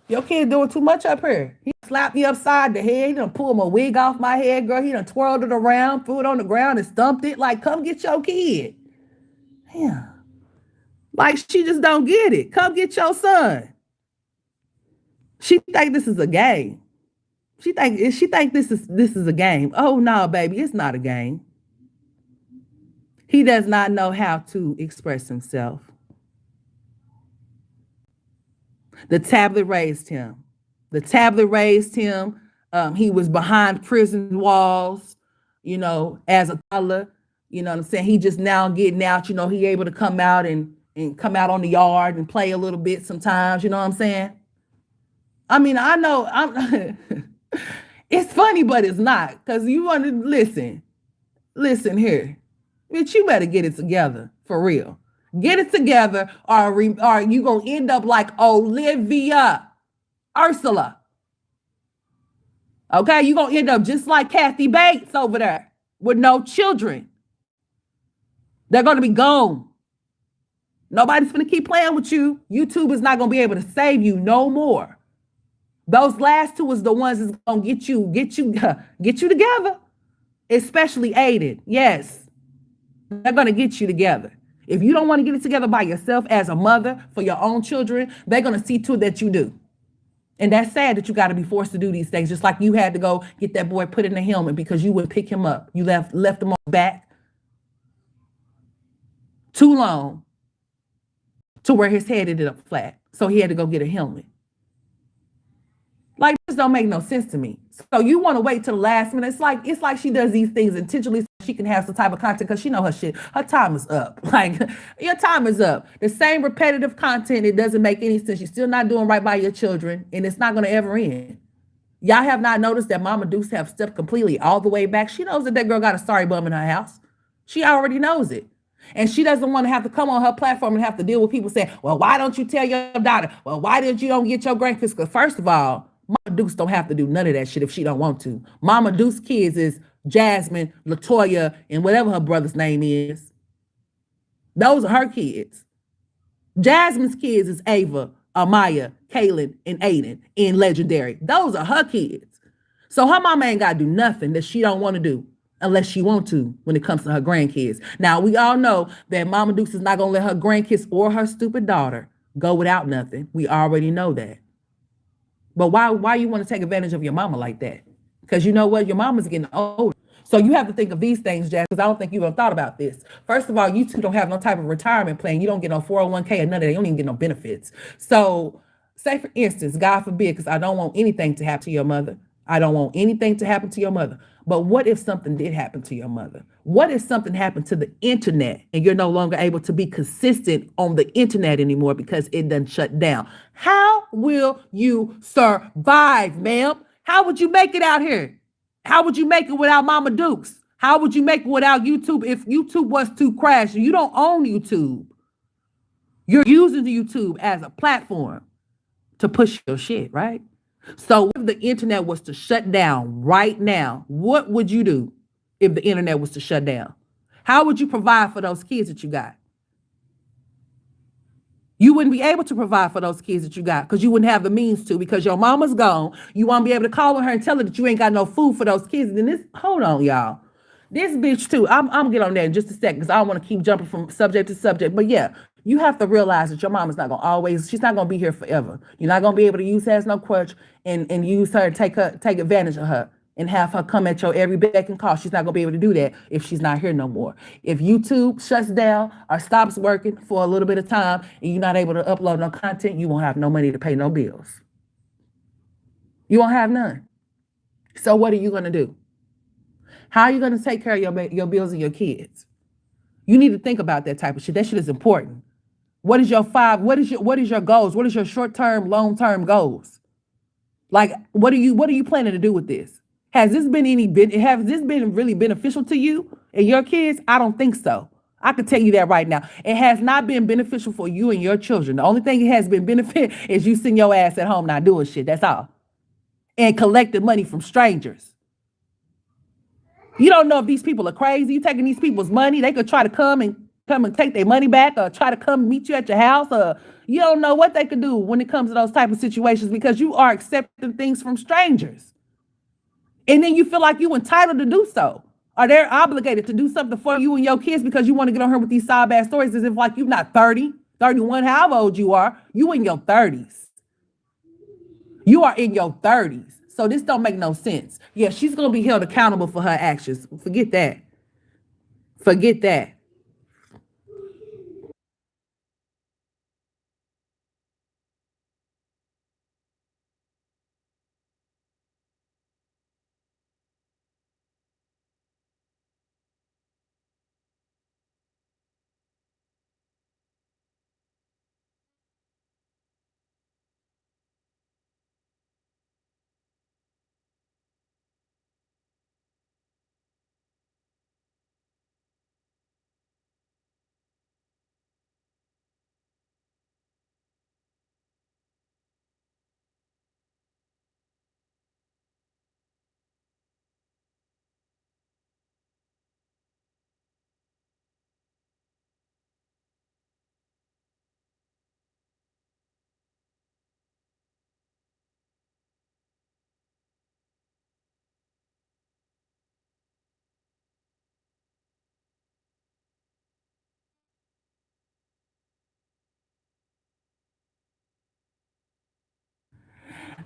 Your kid doing too much up here. He slapped me upside the head. He done pulled my wig off my head, girl. He done twirled it around, threw it on the ground and stumped it. Like, come get your kid. Yeah. Like, she just don't get it. Come get your son. She think this is a game. She think this is a game. Oh no, baby, it's not a game. He does not know how to express himself. The tablet raised him. He was behind prison walls, as a toddler. You know what I'm saying? He just now getting out, he able to come out and come out on the yard and play a little bit sometimes, you know what I'm saying? I mean, I know it's funny, but it's not, because you want to listen. Listen here, bitch, you better get it together for real. Get it together, or you gonna end up like Olivia, Ursula. Okay, you gonna end up just like Kathy Bates over there with no children. They're gonna be gone. Nobody's gonna keep playing with you. YouTube is not gonna be able to save you no more. Those last two is the ones that's gonna get you together. Especially Aiden. Yes, they're gonna get you together. If you don't want to get it together by yourself as a mother for your own children, they're gonna see to it that you do. And that's sad that you got to be forced to do these things. Just like you had to go get that boy put in a helmet because you wouldn't pick him up. You left him on his back too long to where his head ended up flat. So he had to go get a helmet. Like this don't make no sense to me. So you want to wait till the last minute. It's like she does these things intentionally so she can have some type of content because she know her shit. Her time is up. Like your time is up. The same repetitive content, it doesn't make any sense. You're still not doing right by your children, and it's not gonna ever end. Y'all have not noticed that Mama Deuce have stepped completely all the way back. She knows that that girl got a sorry bum in her house. She already knows it. And she doesn't want to have to come on her platform and have to deal with people saying, well, why don't you tell your daughter? Well, why did you don't get your grandkids? Because first of all, Mama Deuce don't have to do none of that shit if she don't want to. Mama Deuce kids is Jasmine, Latoya, and whatever her brother's name is. Those are her kids. Jasmine's kids is Ava, Amaya, Kaylin, and Aiden in Legendary. Those are her kids. So her mama ain't got to do nothing that she don't want to do unless she want to when it comes to her grandkids. Now, we all know that Mama Deuce is not going to let her grandkids or her stupid daughter go without nothing. We already know that. But why you want to take advantage of your mama like that? Because you know what? Your mama's getting older. So you have to think of these things, Jazz, because I don't think you even thought about this. First of all, you two don't have no type of retirement plan. You don't get no 401k or none of that. You don't even get no benefits. So say, for instance, God forbid, because I don't want anything to happen to your mother. I don't want anything to happen to your mother. But what if something did happen to your mother? What if something happened to the internet and you're no longer able to be consistent on the internet anymore because it done shut down? How will you survive, ma'am? How would you make it out here? How would you make it without Mama Dukes? How would you make it without YouTube if YouTube was to crash? You don't own YouTube. You're using YouTube as a platform to push your shit, right? So if the internet was to shut down right now, what would you do if the internet was to shut down? How would you provide for those kids that you got? You wouldn't be able to provide for those kids that you got because you wouldn't have the means to because your mama's gone. You won't be able to call on her and tell her that you ain't got no food for those kids. And then this, hold on, y'all. This bitch too. I'm gonna get on that in just a second because I don't want to keep jumping from subject to subject. But yeah, you have to realize that your mama's not gonna always. She's not gonna be here forever. You're not gonna be able to use her as no crutch and use her take advantage of her and have her come at your every beck and call. She's not gonna be able to do that if she's not here no more. If YouTube shuts down or stops working for a little bit of time and you're not able to upload no content, you won't have no money to pay no bills. You won't have none. So what are you gonna do? How are you gonna take care of your bills and your kids? You need to think about that type of shit. That shit is important. What is your what is your goals? What is your short-term, long-term goals? Like what are you planning to do with this? Has this been really beneficial to you and your kids? I don't think so. I can tell you that right now. It has not been beneficial for you and your children. The only thing it has been benefit is you sitting your ass at home not doing shit. That's all. And collecting money from strangers. You don't know if these people are crazy. You taking these people's money. They could try to come and take their money back or try to come meet you at your house. Or you don't know what they could do when it comes to those type of situations because you are accepting things from strangers. And then you feel like you entitled to do so. Or they're obligated to do something for you and your kids because you want to get on here with these side bad stories as if like you're not 30, 31, however old you are. You in your 30s. You are in your 30s. So this don't make no sense. Yeah, she's going to be held accountable for her actions. Forget that. Forget that.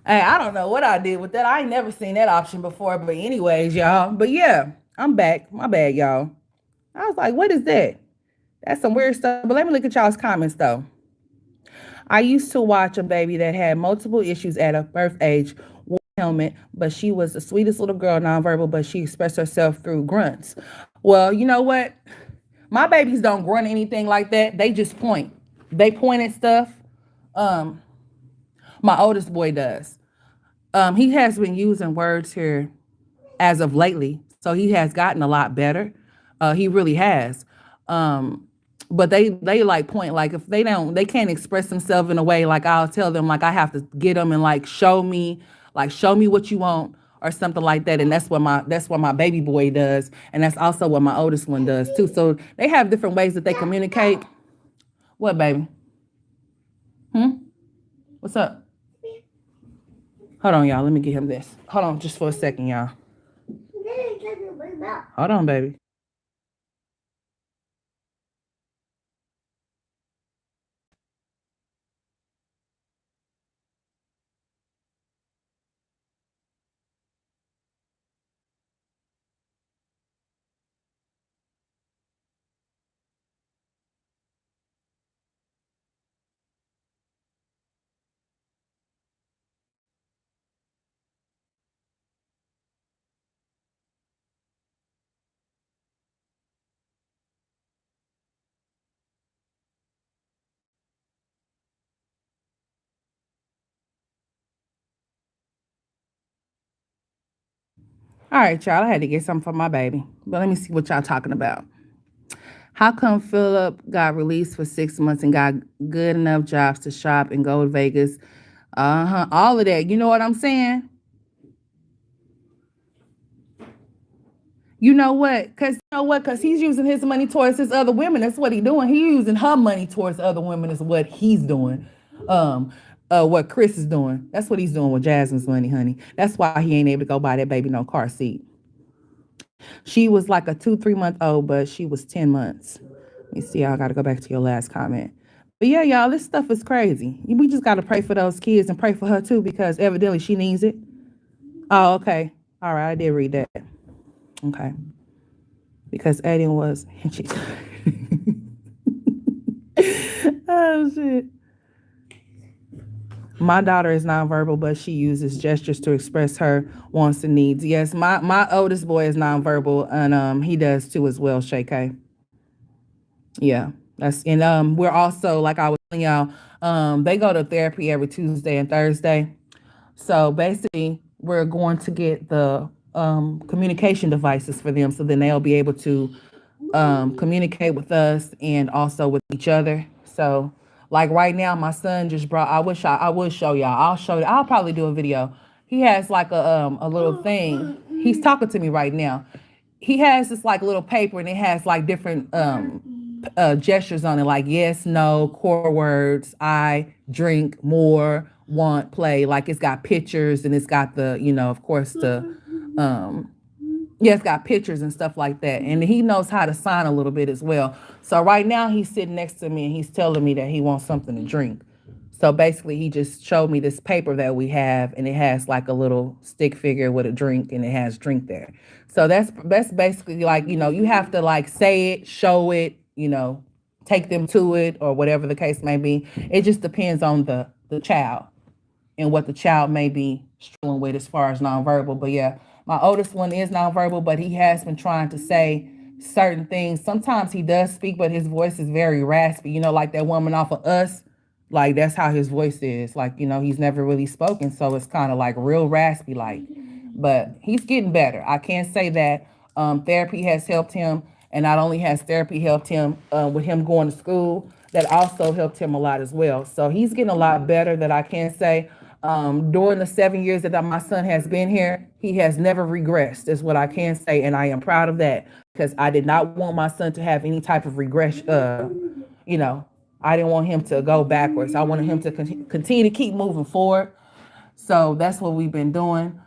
Hey, I don't know what I did with that. I ain't never seen that option before. But anyways, y'all. But yeah, I'm back. My bad, y'all. I was like, what is that? That's some weird stuff. But let me look at y'all's comments though. I used to watch a baby that had multiple issues at a birth age, wore a helmet, but she was the sweetest little girl, nonverbal, but she expressed herself through grunts. Well, you know what? My babies don't grunt anything like that. They just point. They point at stuff. Um, my oldest boy does. He has been using words here as of lately. So he has gotten a lot better. He really has. Um, but they like point like if they can't express themselves in a way like I'll tell them like I have to get them and like show me what you want or something like that. And that's what my baby boy does, and that's also what my oldest one does too. So they have different ways that they communicate. What, baby? Hmm. What's up? Hold on, y'all. Let me get him this. Hold on, just for a second, y'all. Hold on, baby. All right, y'all. I had to get something for my baby, but let me see what y'all talking about. How come Philip got released for 6 months and got good enough jobs to shop and go to Vegas? All of that. You know what I'm saying? You know what? Cause he's using his money towards his other women. That's what he's doing. He's using her money towards other women. Is what he's doing. Um, what Chris is doing. That's what he's doing with Jasmine's money, honey. That's why he ain't able to go buy that baby no car seat. She was like a 2, 3 month old, but she was 10 months. Let me see. I got to go back to your last comment. But yeah, y'all, this stuff is crazy. We just got to pray for those kids and pray for her too, because evidently she needs it. Oh, okay. All right, I did read that. Okay, because Aiden was. Oh shit. My daughter is nonverbal, but she uses gestures to express her wants and needs. Yes, my oldest boy is nonverbal, and he does too as well. Shay K. Yeah, that's and we're also like I was telling y'all, they go to therapy every Tuesday and Thursday. So basically, we're going to get the communication devices for them, so then they'll be able to communicate with us and also with each other. So, like right now, my son just brought. I would show y'all. I'll show you. I'll probably do a video. He has like a little thing. He's talking to me right now. He has this like little paper and it has like different gestures on it, like yes, no, core words, I, drink, more, want, play. Like it's got pictures and it's got the, of course, um, yeah, it's got pictures and stuff like that. And he knows how to sign a little bit as well. So right now he's sitting next to me and he's telling me that he wants something to drink. So basically he just showed me this paper that we have and it has like a little stick figure with a drink and it has drink there. So that's basically like, you have to like say it, show it, take them to it or whatever the case may be. It just depends on the child and what the child may be struggling with as far as nonverbal. But yeah, my oldest one is nonverbal, but he has been trying to say certain things. Sometimes he does speak, but his voice is very raspy. Like that woman off of Us, like that's how his voice is. Like, he's never really spoken, so it's kind of like real raspy, like. But he's getting better. I can't say that. Therapy has helped him, and not only has therapy helped him with him going to school, that also helped him a lot as well. So he's getting a lot better. That I can say. During the 7 years that my son has been here, he has never regressed, is what I can say. And I am proud of that because I did not want my son to have any type of regression. I didn't want him to go backwards. I wanted him to continue to keep moving forward. So that's what we've been doing.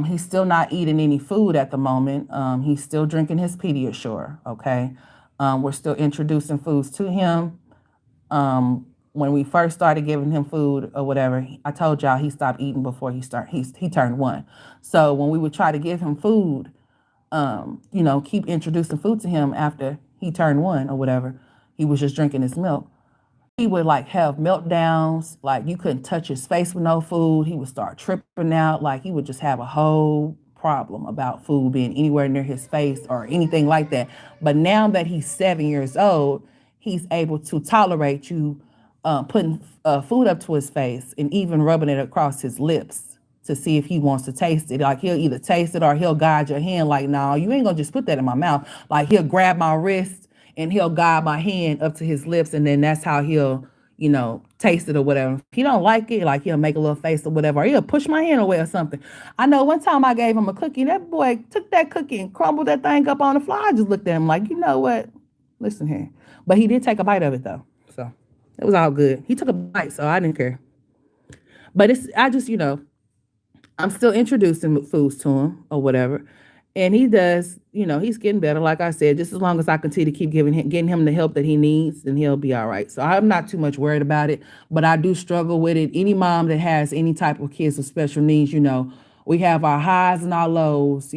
He's still not eating any food at the moment. He's still drinking his Pediasure. Okay. We're still introducing foods to him. when we first started giving him food or whatever, I told y'all he stopped eating before he turned 1. So when we would try to give him food, keep introducing food to him after he turned 1 or whatever, he was just drinking his milk. He would like have meltdowns, like you couldn't touch his face with no food. He would start tripping out, like he would just have a whole problem about food being anywhere near his face or anything like that. But now that he's 7 years old, he's able to tolerate you putting food up to his face and even rubbing it across his lips to see if he wants to taste it. Like he'll either taste it or he'll guide your hand like, no, you ain't gonna just put that in my mouth. Like he'll grab my wrist and he'll guide my hand up to his lips, and then that's how he'll, taste it or whatever. If he don't like it, like he'll make a little face or whatever, or he'll push my hand away or something. I know one time I gave him a cookie, and that boy took that cookie and crumbled that thing up on the floor. I just looked at him like, you know what? Listen here. But he did take a bite of it though. So it was all good. He took a bite, so I didn't care. But I'm still introducing foods to him or whatever. And he does, he's getting better. Like I said, just as long as I continue to keep getting him the help that he needs, then he'll be all right. So I'm not too much worried about it, but I do struggle with it. Any mom that has any type of kids with special needs, we have our highs and our lows,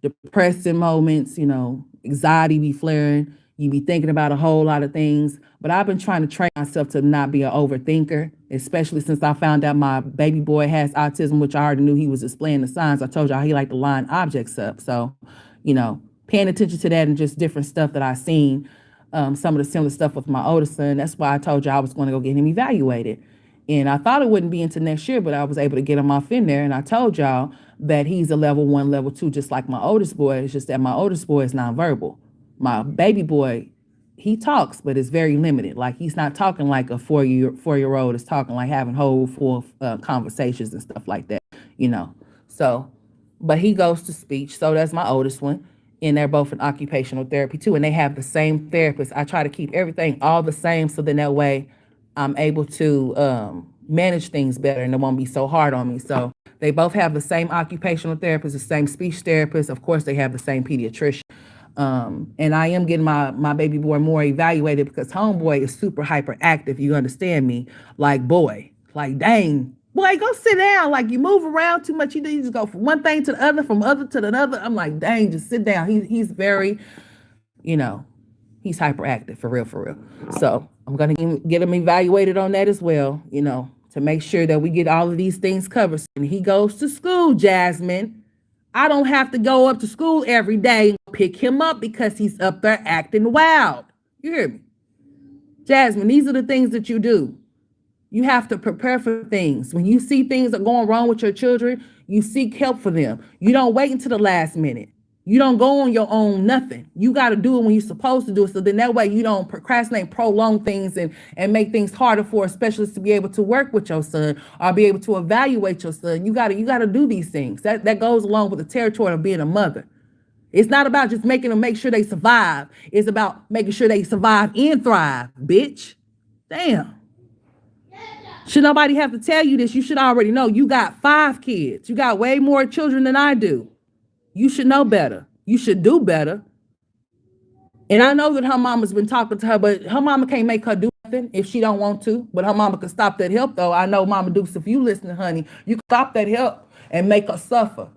depressing moments, anxiety be flaring. You be thinking about a whole lot of things. But I've been trying to train myself to not be an overthinker, especially since I found out my baby boy has autism, which I already knew he was displaying the signs. I told y'all he liked to line objects up. So, paying attention to that and just different stuff that I seen, some of the similar stuff with my oldest son. That's why I told y'all I was going to go get him evaluated. And I thought it wouldn't be into next year, but I was able to get him off in there. And I told y'all that he's a level 1, level 2, just like my oldest boy. It's just that my oldest boy is nonverbal. My baby boy, he talks, but it's very limited. Like he's not talking like a four-year-old is talking, like having whole full conversations and stuff like that, So, but he goes to speech. So that's my oldest one. And they're both in occupational therapy too. And they have the same therapist. I try to keep everything all the same. So then that way I'm able to manage things better and it won't be so hard on me. So they both have the same occupational therapist, the same speech therapist. Of course, they have the same pediatrician. And I am getting my baby boy more evaluated because homeboy is super hyperactive. You understand me? Like, boy, like, dang, boy, go sit down. Like you move around too much. You just go from one thing to the other, from other to another. I'm like, dang, just sit down. He's very, he's hyperactive for real, for real. So I'm going to get him evaluated on that as well, to make sure that we get all of these things covered. And he goes to school, Jasmine. I don't have to go up to school every day and pick him up because he's up there acting wild. You hear me? Jasmine, these are the things that you do. You have to prepare for things. When you see things are going wrong with your children, you seek help for them. You don't wait until the last minute. You don't go on your own, nothing. You got to do it when you're supposed to do it. So then that way you don't procrastinate, prolong things and make things harder for a specialist to be able to work with your son or be able to evaluate your son. You got to do these things. That goes along with the territory of being a mother. It's not about just making them make sure they survive. It's about making sure they survive and thrive, bitch. Damn. Should nobody have to tell you this? You should already know. You got 5 kids. You got way more children than I do. You should know better. You should do better. And I know that her mama's been talking to her, but her mama can't make her do nothing if she don't want to. But her mama can stop that help, though. I know, Mama Dukes, if you listen, honey, you can stop that help and make her suffer.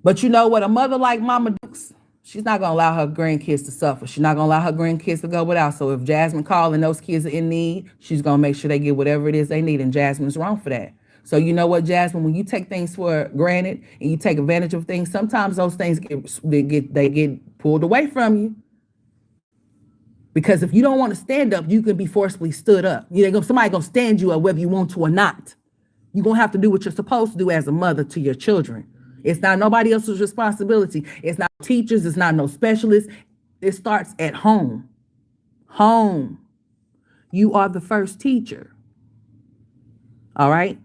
But you know what? A mother like Mama Dukes, she's not going to allow her grandkids to suffer. She's not going to allow her grandkids to go without. So if Jasmine calls and those kids are in need, she's going to make sure they get whatever it is they need. And Jasmine's wrong for that. So you know what, Jasmine, when you take things for granted and you take advantage of things, sometimes those things get pulled away from you. Because if you don't want to stand up, you can be forcibly stood up. Somebody gonna stand you up whether you want to or not. You're gonna have to do what you're supposed to do as a mother to your children. It's not nobody else's responsibility. It's not teachers, it's not no specialists. It starts at home. Home. You are the first teacher. All right?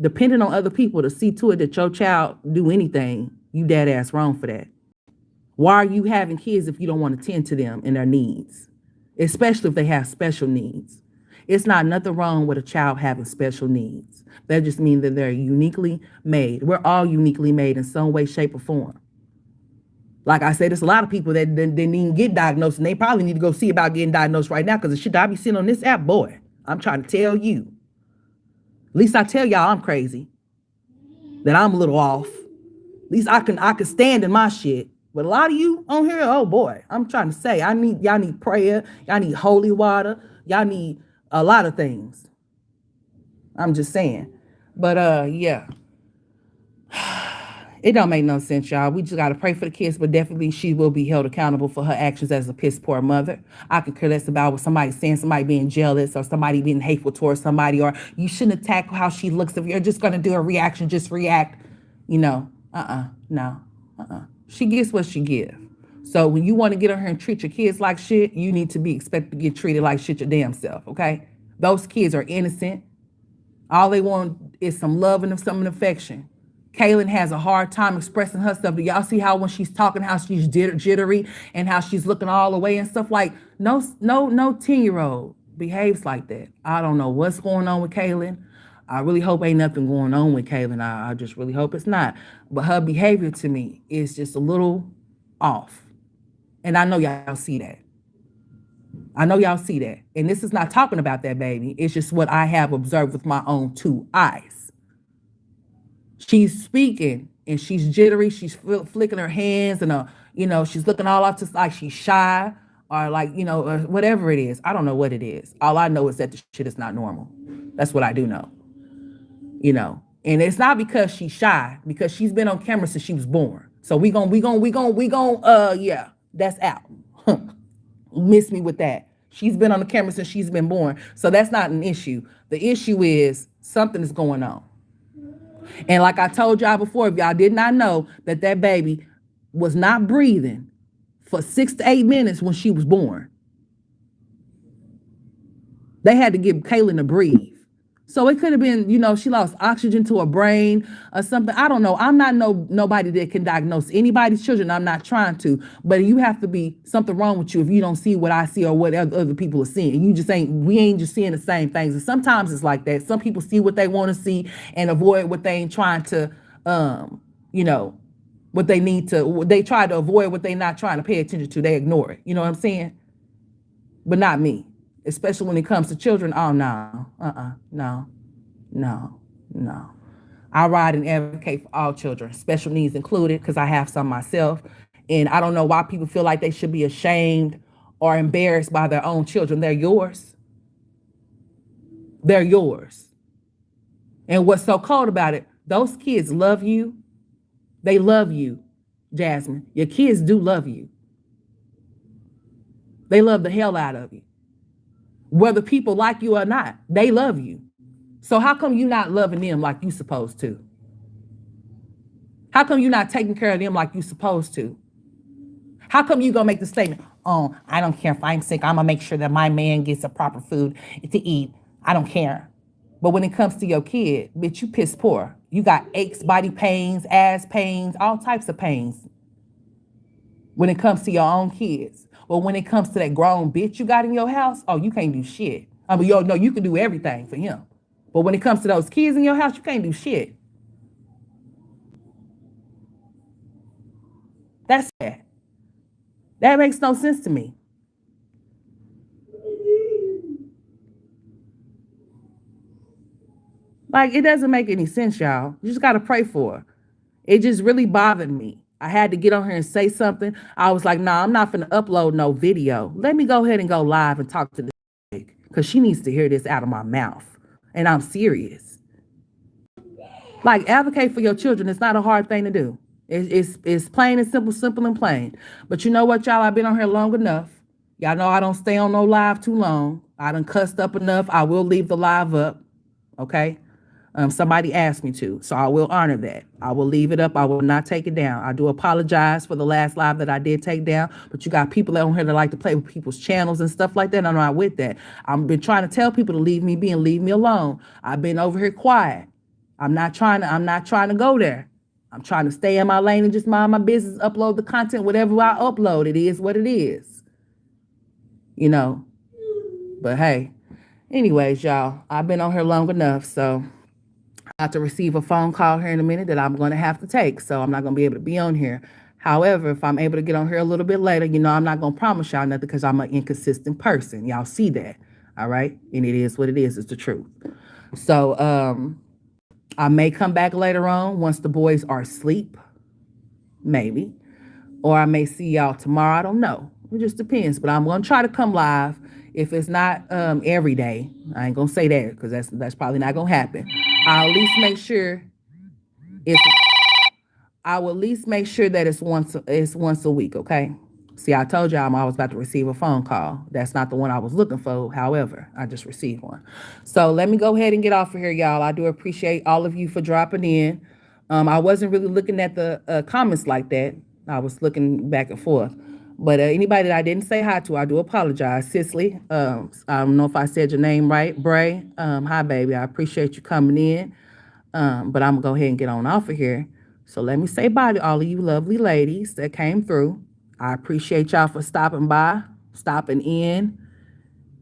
Depending on other people to see to it that your child do anything, you dead ass wrong for that. Why are you having kids if you don't want to tend to them and their needs? Especially if they have special needs. It's not nothing wrong with a child having special needs. That just means that they're uniquely made. We're all uniquely made in some way, shape, or form. Like I said, there's a lot of people that didn't even get diagnosed, and they probably need to go see about getting diagnosed right now because the shit I be seeing on this app, boy, I'm trying to tell you. At least I tell y'all I'm crazy, that I'm a little off. At least I can stand in my shit. But a lot of you on here, oh boy, I'm trying to say, y'all need prayer, y'all need holy water, y'all need a lot of things. I'm just saying. But yeah, it don't make no sense, y'all. We just gotta pray for the kids, but definitely she will be held accountable for her actions as a piss poor mother. I could care less about what somebody saying, somebody being jealous or somebody being hateful towards somebody, or you shouldn't attack how she looks. If you're just gonna do a reaction, just react. No. She gets what she give. So when you want to get on her and treat your kids like shit, you need to be expected to get treated like shit your damn self, okay? Those kids are innocent. All they want is some love and some affection. Kaylin has a hard time expressing herself. Do y'all see how when she's talking, how she's jittery and how she's looking all away and stuff? Like, no 10-year-old behaves like that. I don't know what's going on with Kaylin. I really hope ain't nothing going on with Kaylin. I just really hope it's not. But her behavior to me is just a little off. And I know y'all see that. And this is not talking about that baby. It's just what I have observed with my own two eyes. She's speaking and she's jittery. She's flicking her hands and, she's looking all off to like she's shy or like, or whatever it is. I don't know what it is. All I know is that the shit is not normal. That's what I do know. And it's not because she's shy, because she's been on camera since she was born. So yeah, that's out. Miss me with that. She's been on the camera since she's been born. So that's not an issue. The issue is something is going on. And like I told y'all before, if y'all did not know that baby was not breathing for 6 to 8 minutes when she was born. They had to give Kaylin to breathe. So it could have been, she lost oxygen to her brain or something. I don't know. I'm not nobody that can diagnose anybody's children. I'm not trying to. But you have to be something wrong with you if you don't see what I see or what other people are seeing. We ain't just seeing the same things. And sometimes it's like that. Some people see what they want to see and avoid what they ain't trying to, what they need to. They try to avoid what they're not trying to pay attention to. They ignore it. You know what I'm saying? But not me. Especially when it comes to children. Oh, no. No. I ride and advocate for all children, special needs included, because I have some myself. And I don't know why people feel like they should be ashamed or embarrassed by their own children. They're yours. And what's so cold about it, those kids love you. They love you, Jasmine. Your kids do love you. They love the hell out of you. Whether people like you or not, they love you. So how come you not loving them like you supposed to? How come you not taking care of them like you supposed to? How come you gonna make the statement, oh, I don't care if I'm sick, I'm gonna make sure that my man gets the proper food to eat. I don't care. But when it comes to your kid, bitch, you piss poor. You got aches, body pains, ass pains, all types of pains. When it comes to your own kids. But when it comes to that grown bitch you got in your house, oh, you can't do shit. You can do everything for him. But when it comes to those kids in your house, you can't do shit. That's sad. That makes no sense to me. Like, it doesn't make any sense, y'all. You just got to pray for her. It just really bothered me. I had to get on here and say something. I was like, nah, I'm not finna upload no video. Let me go ahead and go live and talk to this chick, because she needs to hear this out of my mouth. And I'm serious. Like, advocate for your children. It's not a hard thing to do. It's plain and simple and plain. But you know what, y'all? I've been on here long enough. Y'all know I don't stay on no live too long. I done cussed up enough. I will leave the live up. Okay? Somebody asked me to, so I will honor that. I will leave it up. I will not take it down. I do apologize for the last live that I did take down, but you got people on here that like to play with people's channels and stuff like that. I'm not with that. I've been trying to tell people to leave me be and leave me alone. I've been over here quiet. I'm not trying to go there. I'm trying to stay in my lane and just mind my business, upload the content, whatever I upload. It is what it is. But hey, anyways, y'all, I've been on here long enough, so I have to receive a phone call here in a minute that I'm going to have to take, so I'm not going to be able to be on here. However, if I'm able to get on here a little bit later, I'm not going to promise y'all nothing because I'm an inconsistent person. Y'all see that. All right. And it is what it is. It's the truth. So I may come back later on once the boys are asleep. Maybe. Or I may see y'all tomorrow. I don't know. It just depends. But I'm gonna try to come live. If it's not every day, I ain't gonna say that because that's probably not gonna happen. I'll at least make sure it's I will at least make sure that it's once a week, okay? See, I told y'all I was about to receive a phone call. That's not the one I was looking for. However, I just received one. So let me go ahead and get off of here, y'all. I do appreciate all of you for dropping in. I wasn't really looking at the comments like that. I was looking back and forth. But anybody that I didn't say hi to, I do apologize. Cicely, I don't know if I said your name right. Bray, hi, baby. I appreciate you coming in. But I'm going to go ahead and get on off of here. So let me say bye to all of you lovely ladies that came through. I appreciate y'all for stopping by, stopping in,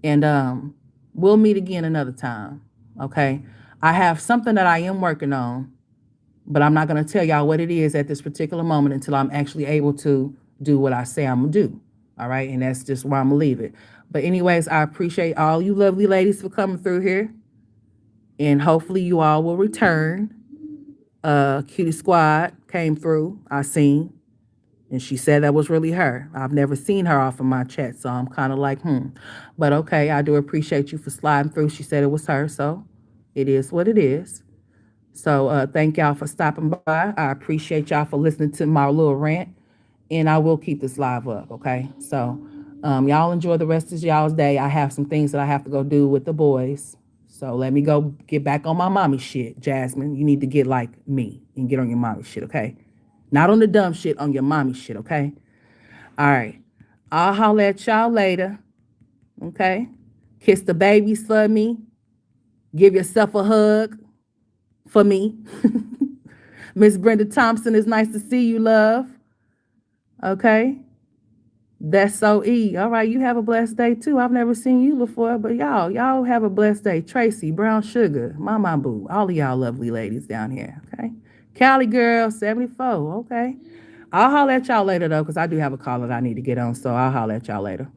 and we'll meet again another time. Okay? I have something that I am working on, but I'm not going to tell y'all what it is at this particular moment until I'm actually able to do what I say I'm going to do. All right? And that's just where I'm going to leave it. But anyways, I appreciate all you lovely ladies for coming through here. And hopefully you all will return. Cutie Squad came through. I seen. And she said that was really her. I've never seen her off of my chat, so I'm kind of like, But okay, I do appreciate you for sliding through. She said it was her, so it is what it is. So thank y'all for stopping by. I appreciate y'all for listening to my little rant. And I will keep this live up, okay? So y'all enjoy the rest of y'all's day. I have some things that I have to go do with the boys. So let me go get back on my mommy shit. Jasmine, you need to get like me and get on your mommy shit, okay? Not on the dumb shit, on your mommy shit, okay? All right. I'll holler at y'all later, okay? Kiss the babies for me. Give yourself a hug for me. Miss Brenda Thompson, it's nice to see you, love. Okay? That's so E. All right, you have a blessed day too. I've never seen you before, but y'all have a blessed day. Tracy, Brown Sugar, Mama Boo, all of y'all lovely ladies down here. Okay, Cali girl, 74. Okay, I'll holler at y'all later though, because I do have a call that I need to get on. So I'll holler at y'all later.